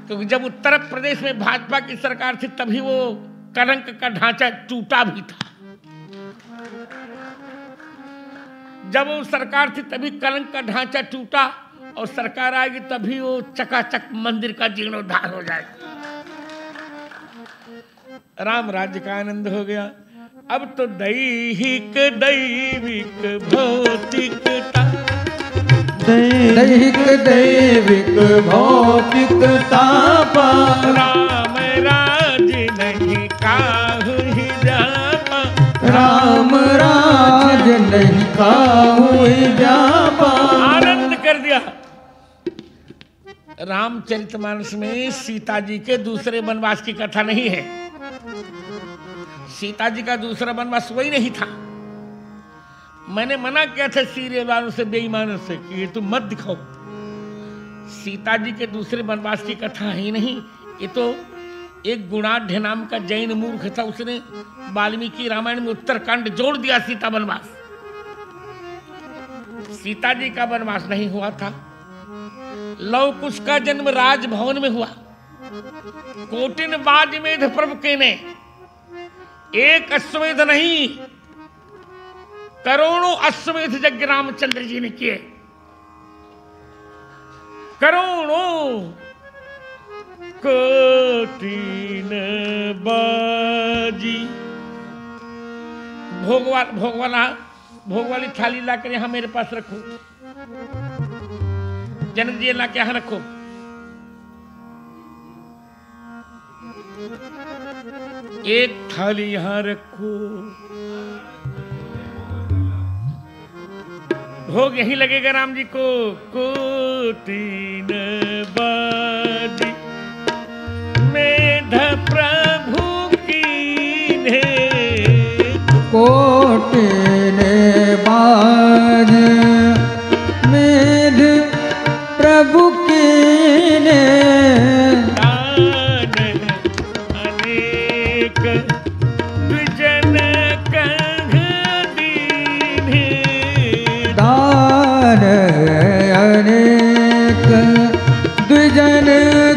Speaker 1: क्योंकि जब उत्तर प्रदेश में भाजपा की सरकार थी तभी वो कलंक का ढांचा टूटा भी था। जब वो सरकार थी तभी कलंक का ढांचा टूटा, और सरकार आएगी तभी वो चकाचक मंदिर का जीर्णोद्धार हो जाएगा। राम राज्य का आनंद हो गया। अब तो दैहिक दैविक भौतिकता,
Speaker 2: दैहिक दैविक भौतिकता पर
Speaker 1: राम राज नहीं काहू ही जापा,
Speaker 2: राम राज नहीं काहू ही जापा।
Speaker 1: आनंद कर दिया। रामचरितमानस में सीता जी के दूसरे वनवास की कथा नहीं है। सीता जी का दूसरा वनवास वही नहीं था। मैंने मना किया था सीरियल वालों से, बेईमानों से, कि ये तुम मत दिखाओ। सीता जी के दूसरे वनवास की कथा ही नहीं, ये तो एक गुणाढ़ नाम का जैन मूर्ख था, उसने वाल्मीकि रामायण में उत्तरकांड जोड़ दिया सीता वनवास। सीता जी का वनवास नहीं हुआ था। लव कुश का जन्म राजभवन में हुआ। कोटिन बाजमेध प्रभु के ने, एक अश्वमेध नहीं, करोड़ों अश्वमेध यज्ञ रामचंद्र जी ने किए। करोड़ों, कोटिन बाजी। भोग वाली थाली लाकर यहां मेरे पास रखो, जनक जी ला के यहां रखो। एक थाली यहां रखो, भोग यहीं लगेगा राम जी को। कोटिन बाजी मेध प्रभु की ने,
Speaker 2: कोटिन बाज मेध प्रभु की ने,
Speaker 1: दान अनेक द्विजन कह दीन्हे,
Speaker 2: दान अनेक द्विजन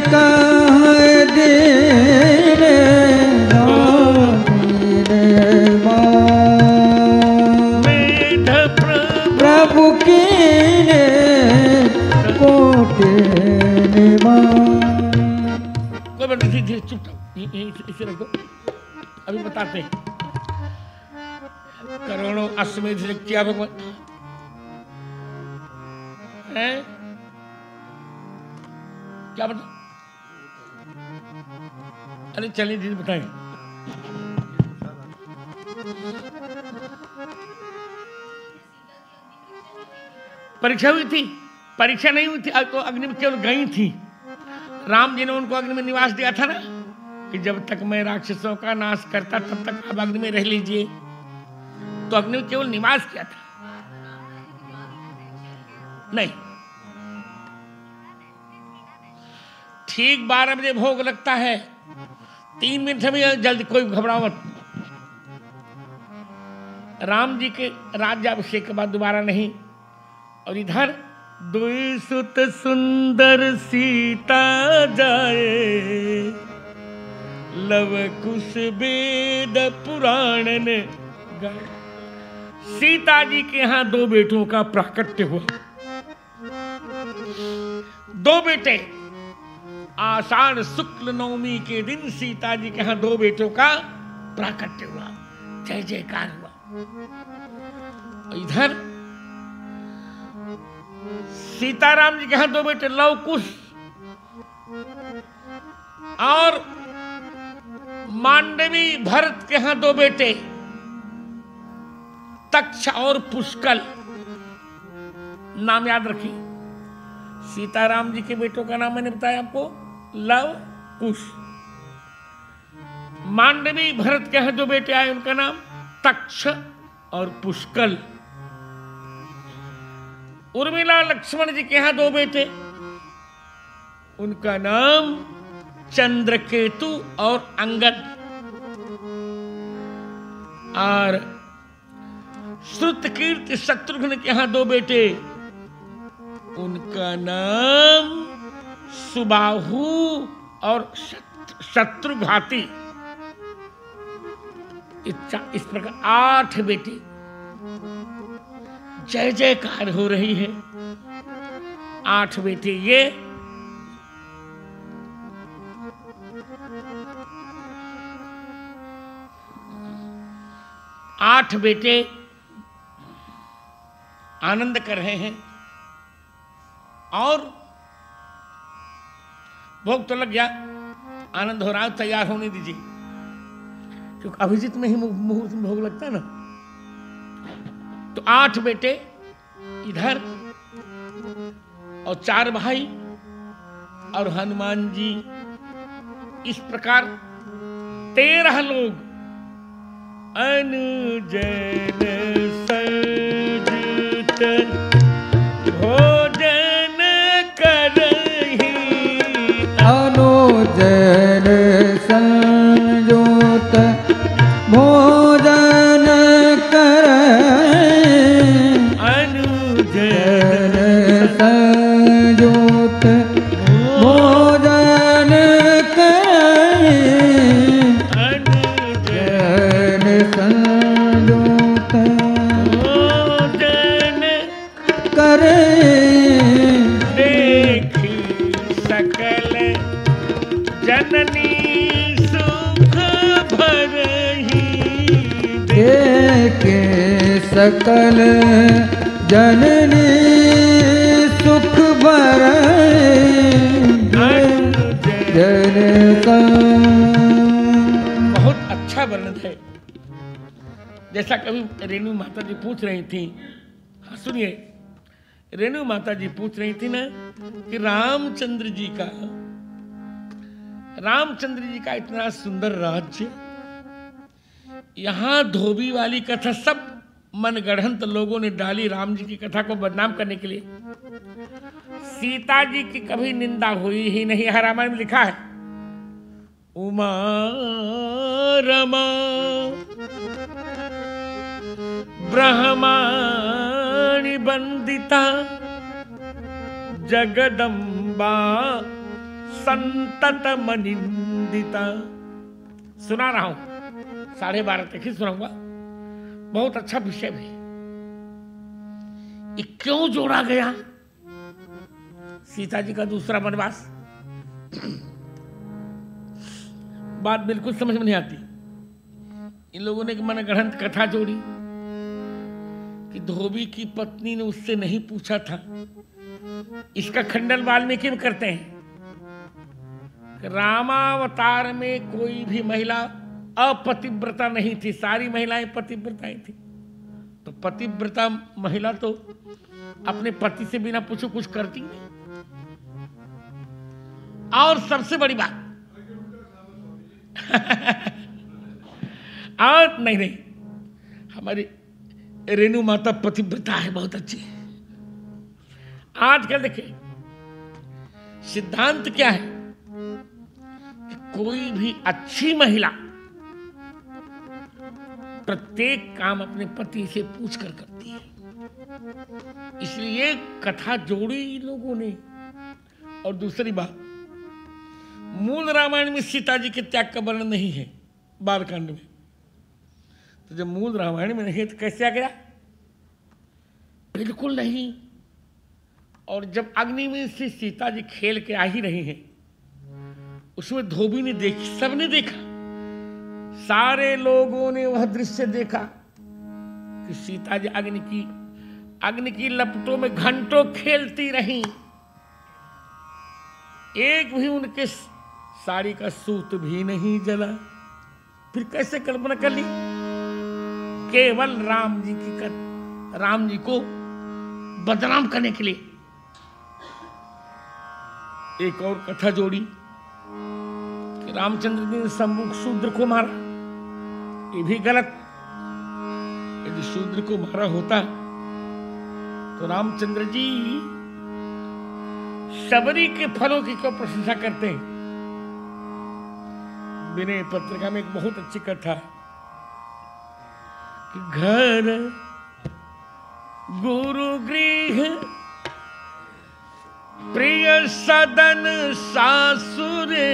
Speaker 2: कह दीन्हे,
Speaker 1: मेध
Speaker 2: प्रभु की ने, कोटिन बाज।
Speaker 1: कोई बात नहीं, धीरे चुप रहो, इसे रख दो, अभी बताते हैं। करोड़ों अश्वमेध यज्ञ किया भगवान है, क्या बता? अरे चलिए जी बताएं। परीक्षा हुई थी? परीक्षा नहीं हुई थी, तो अग्नि में केवल गई थी। राम जी ने उनको अग्नि में निवास दिया था ना, कि जब तक मैं राक्षसों का नाश करता तब तक आप अग्नि में रह लीजिए। तो अग्नि में केवल निवास किया था, नहीं। ठीक 12 बजे भोग लगता है, 3 मिनट में, जल्दी, कोई घबराओ मत। राम जी के राज्याभिषेक के बाद दोबारा नहीं। और इधर दुई सुत सुंदर सीता जाए, लव कुश वेद पुराणन गाए। सीता जी के यहाँ 2 बेटों का प्राकट्य हुआ। 2 बेटे, आषाढ़ शुक्ल नवमी के दिन सीता जी के यहाँ 2 बेटों का प्राकट्य हुआ। जय जयकार हुआ। इधर सीताराम जी के यहाँ 2 बेटे, लव कुश, और मांडवी भरत के यहाँ 2 बेटे, तक्ष और पुष्कल। नाम याद रखिए। सीताराम जी के बेटों का नाम मैंने बताया आपको, लव कुश। मांडवी भरत के यहाँ 2 बेटे आए, उनका नाम तक्ष और पुष्कल। उर्मिला लक्ष्मण जी के यहाँ 2 बेटे, उनका नाम चंद्रकेतु और अंगद। और श्रुतकीर्ति शत्रुघ्न के यहाँ 2 बेटे, उनका नाम सुबाहु और शत्रुघाती। इस प्रकार 8 बेटे। जय जयकार हो रही है। 8 बेटे ये, 8 बेटे आनंद कर रहे हैं। और भोग तो लग गया, आनंद हो रहा है, तैयार होने दीजिए, क्योंकि अभिजीत में ही मुहूर्त में भोग लगता है ना। तो 8 बेटे इधर, और 4 भाई और हनुमान जी। इस प्रकार 13 लोग अनुजन सजित भोजन करहि,
Speaker 2: अनुजन संयुत भोजन करहि, अनुजन संयुत भोजन करहि, अनुजन संयुत
Speaker 1: भोजन
Speaker 2: करहि,
Speaker 1: देखी सकल जननी सुख भरहि,
Speaker 2: देखे सकल जननी सुख भरहि, जन
Speaker 1: बहुत अच्छा वर्णन है। जैसा कभी रेणु माता जी पूछ रही थी, हाँ सुनिए, रेणु माता जी पूछ रही थी ना कि रामचंद्र जी का इतना सुंदर राज्य, यहां धोबी वाली कथा सब मनगढ़ंत लोगों ने डाली राम जी की कथा को बदनाम करने के लिए। सीता जी की कभी निंदा हुई ही नहीं। हर रामायण में लिखा है, उमा रमा ब्रह्माणि वंदिता जगदम्बा संतत मनिंदिता। सुना रहा हूं, 12:30 तक ही सुनाऊंगा। बहुत अच्छा विषय है। ये क्यों जोड़ा गया सीता जी का दूसरा वनवास? बात बिल्कुल समझ में नहीं आती। इन लोगों ने मनगढ़ंत कथा जोड़ी कि धोबी की पत्नी ने उससे नहीं पूछा था। इसका खंडन वाल्मीकि में करते हैं कि रामावतार में कोई भी महिला अपतिव्रता नहीं थी, सारी महिलाएं पतिव्रताएं थी। तो पतिव्रता महिला तो अपने पति से बिना पूछे कुछ करती नहीं। और सबसे बड़ी बात और नहीं, हमारी रेणु माता पतिव्रता है, बहुत अच्छी है। आजकल देखिए सिद्धांत क्या है कि कोई भी अच्छी महिला प्रत्येक काम अपने पति से पूछ कर करती है, इसलिए कथा जोड़ी इन लोगों ने। और दूसरी बात, मूल रामायण में सीता जी के त्याग का वर्णन नहीं है बालकांड में, तो जब मूल रामायण में नहीं तो कैसे आ गया? बिल्कुल नहीं। और जब अग्नि में से सीता जी खेल के आ ही रही हैं, उसमें धोबी ने देखी, सबने देखा, सारे लोगों ने वह दृश्य देखा कि सीता जी अग्नि की लपटों में घंटों खेलती रहीं, एक भी उनके साड़ी का सूत भी नहीं जला। फिर कैसे कल्पना कर ली? केवल राम जी को बदनाम करने के लिए एक और कथा जोड़ी कि रामचंद्र जी ने सम्मुख शूद्र को मारा, ये भी गलत। यदि शूद्र को मारा होता तो रामचंद्र जी शबरी के फलों की क्यों प्रशंसा करते हैं? विनय पत्रिका में एक बहुत अच्छी कथा है कि घर गुरु गृह प्रिय सदन सासुरे,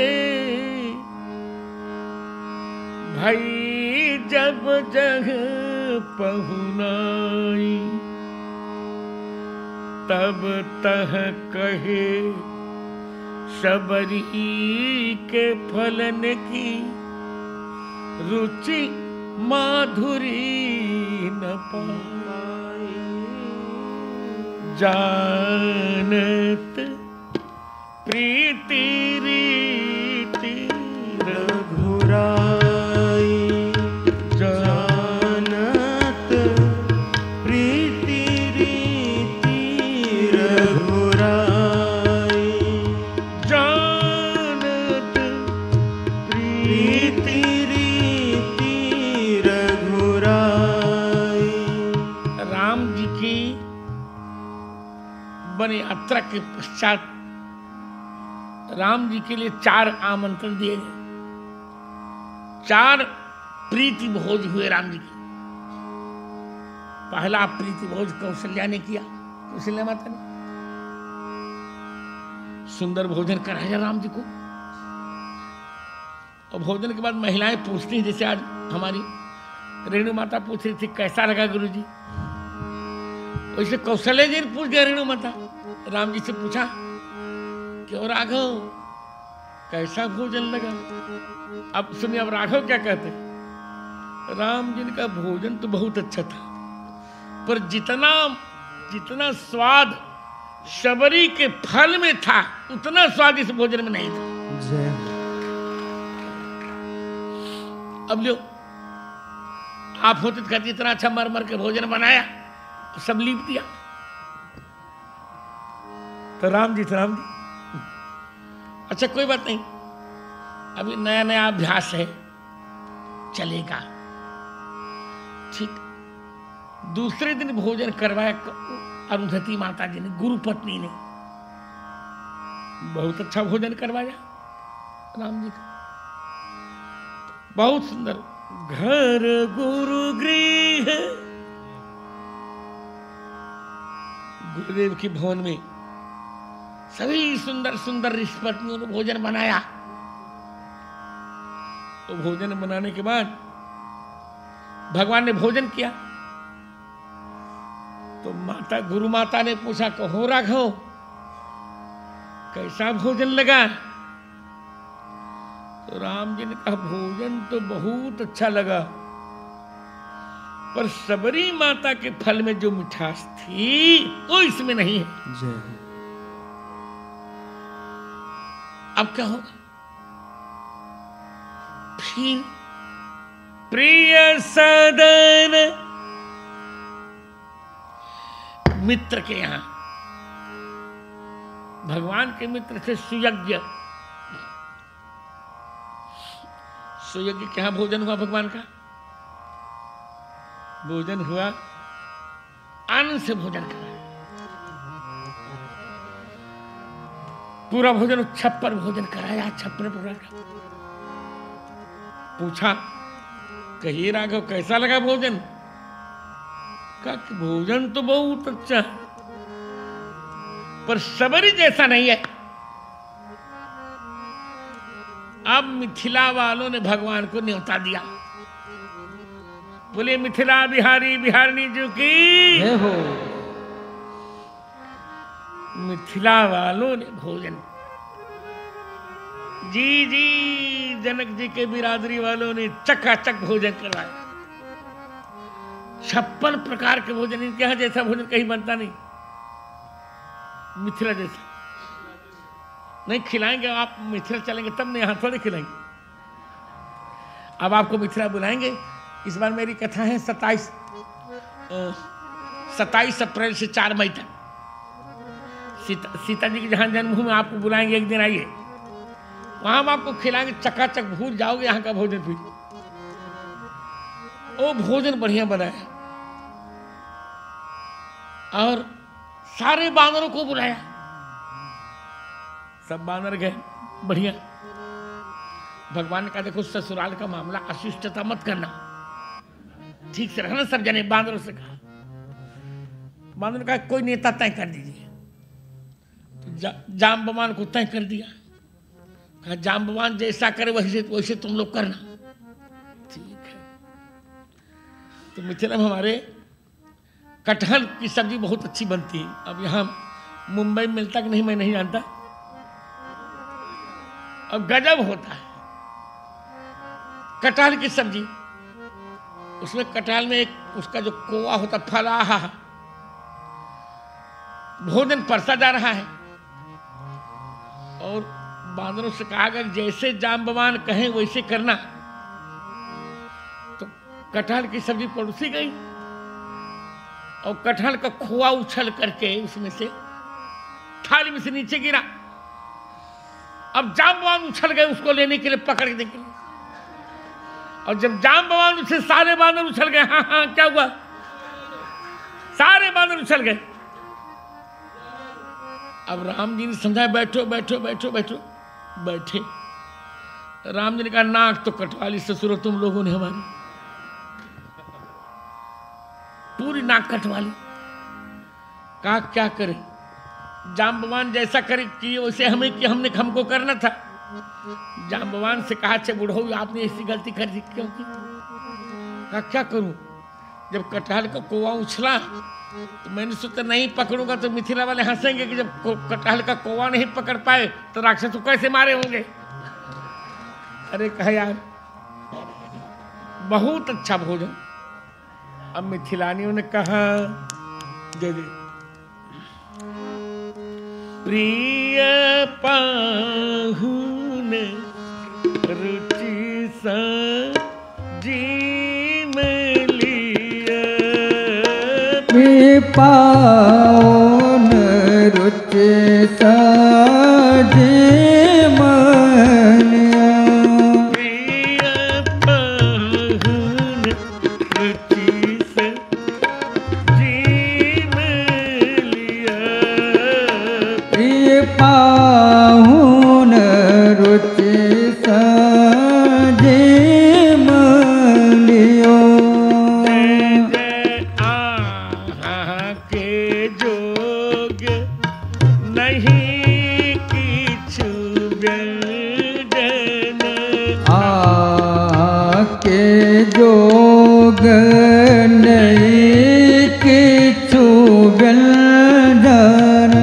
Speaker 1: भाई जब जग पहुनाई, तब तह कहे शबरी के फलन की रुचि माधुरी न पाई, जानत प्रीति रीति
Speaker 3: रघुराई, जानत प्रीति रीति रघुराई,
Speaker 1: जानत
Speaker 3: प्रीति रीति रघुराई।
Speaker 1: राम जी की वन यात्रा के पश्चात राम जी के लिए 4 आमंत्रण दिए गए, 4 प्रीति भोज हुए राम जी के। पहला प्रीति भोज कौशल्या ने किया, कौशल्या माता ने सुंदर भोजन कराया राम जी को। और भोजन के बाद महिलाएं पूछती हैं, जैसे आज हमारी रेणु माता पूछ रही थी कैसा लगा गुरुजी, वैसे कौशल्या जी ने पूछ गया रेणु माता राम जी से पूछा क्यों राघव कैसा भोजन लगा? अब सुनिए, अब राघव क्या कहते हैं? राम जी का भोजन तो बहुत अच्छा था, पर जितना स्वाद शबरी के फल में था उतना स्वाद इस भोजन में नहीं था। अब लो, आप होते तो कहते इतना अच्छा मर के भोजन बनाया, सब लीप दिया। तो राम जी अच्छा कोई बात नहीं, अभी नया नया अभ्यास है, चलेगा। ठीक, दूसरे दिन भोजन करवाया अरुंधति माता जी ने, गुरु पत्नी ने, बहुत अच्छा भोजन करवाया राम जी का, बहुत सुंदर। घर गुरु गृह, गुरुदेव की भवन में सभी सुंदर सुंदर ऋषिपत्नियों ने भोजन बनाया। तो भोजन बनाने के बाद भगवान ने भोजन किया, तो गुरु माता ने पूछा कहो राघव कैसा भोजन लगा? तो राम जी ने कहा भोजन तो बहुत अच्छा लगा, पर शबरी माता के फल में जो मिठास थी वो इसमें नहीं है। अब क्या होगा? फिर प्रिय सदन मित्र के यहां, भगवान के मित्र थे सुयज्ञ, सुयज्ञ के यहां भोजन हुआ, भगवान का भोजन हुआ। आनंद से भोजन कराया। पूरा भोजन छप्पर भोजन कराया, छप्पर पूरा। पूछा कहिए राघव कैसा लगा भोजन? कहा कि भोजन तो बहुत अच्छा है, पर सबरी जैसा नहीं है। अब मिथिला वालों ने भगवान को न्योता दिया। बोले मिथिला बिहारी बिहारनी जी की
Speaker 2: जय हो।
Speaker 1: मिथिला वालों ने भोजन, जी जी जनक जी के बिरादरी वालों ने चकाचक भोजन करवाया। 56 प्रकार के भोजन, इनके यहाँ जैसा भोजन कहीं बनता नहीं, मिथिला जैसा नहीं। खिलाएंगे आप, मिथिला चलेंगे तब नहीं, यहाँ थोड़े खिलाएंगे। अब आपको मिथिला बुलाएंगे। इस बार मेरी कथा है 27 अप्रैल से 4 मई तक। सीता जी की जहाँ जन्मभूमि, आपको बुलाएंगे, एक दिन आइए, वहां हम आपको खिलाएंगे, चकाचक भूल जाओगे यहाँ का भोजन। फिर वो भोजन बढ़िया बनाया और सारे बानरों को बुलाया। सब बानर गए, बढ़िया। भगवान का देखो ससुराल का मामला, अशिष्टता मत करना, ठीक से रखना। सब जने बानरों से कहा, बानर का कोई नेता तय कर दीजिए। तो जाम्बवान को तय कर दिया। कहा जाम्बवान जैसा करे वैसे तुम लोग करना। ठीक है। तो मिथिला में हमारे कटहल की सब्जी बहुत अच्छी बनती है। अब यहाँ मुंबई में मिलता कि नहीं मैं नहीं जानता, अब गजब होता है कटहल की सब्जी। उसमें कटहल में एक उसका जो कोआ होता, फलाहा, भोजन परसा जा रहा है। और बांदरों से कहा गया जैसे जाम्बवान कहें वैसे करना। तो कटहल की सब्जी परोसी गई और कटहल का खोआ उछल करके उसमें से थाली में से नीचे गिरा। अब जाम्बवान उछल गए उसको लेने के लिए, पकड़ने के लिए। और जब जाम्बवान उछले, सारे बांदर उछल गए। हाँ हाँ क्या हुआ? सारे बांदर उछल गए। अब राम जी ने समझाया बैठो बैठो बैठो बैठो। बैठे। राम जी ने कहा नाक तो कटवाली ससुरो तुम लोगों ने हमारी, पूरी नाक कटवाली। कहा क्या करे? जाम्बवान जैसा करे कि वैसे हमें कि हमको करना था। जाम्बवान से कहा अच्छा बूढ़ो आपने ऐसी गलती कर दी क्योंकि? कहा क्या करूं? जब कटहल का कोवा उछला तो मैंने सोचा नहीं पकड़ूंगा तो मिथिला वाले हंसेंगे कि जब कटहल का कोवा नहीं पकड़ पाए तो राक्षस को कैसे मारे होंगे। अरे कहा यार बहुत अच्छा भोजन। अब मिथिलानियों ने कहा दे दे प्रिय पाहुन रुचि सजी में लिया।
Speaker 2: पावन रुचि सजी मनिया।
Speaker 1: प्रिय पाहुन रुचि सजी में लिया।
Speaker 2: प्रिय पाहुन रुचि सजी मनियो। जोग नहीं किछु व्यंजन।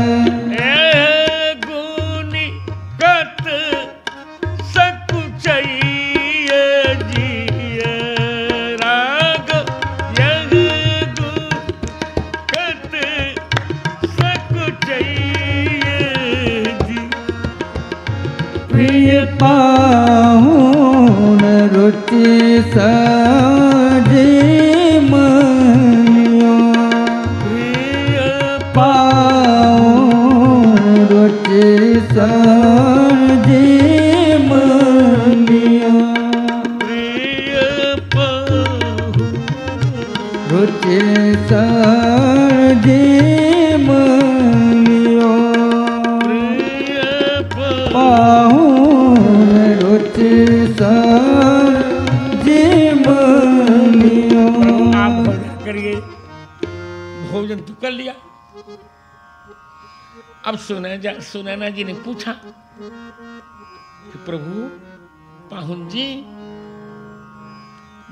Speaker 1: गुनी कत सकुचैया जिय राग यह कत सकुचैया जी।
Speaker 2: प्रिय पाहुन रुचि सजी मनियो।
Speaker 1: प्रिय
Speaker 2: पाहुन रुचि सजी मनियो।
Speaker 1: प्रिय पाहुन
Speaker 2: रुचि सजी मनियो पाहुन रुचि सजी मनियो।
Speaker 1: आप भोजन करिए। भोजन तो कर लिया। अब सुनैना जी ने पूछा कि प्रभु पाहुन जी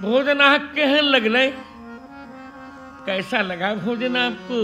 Speaker 1: भोजन आप कहन लगने कैसा लगा भोजन आपको?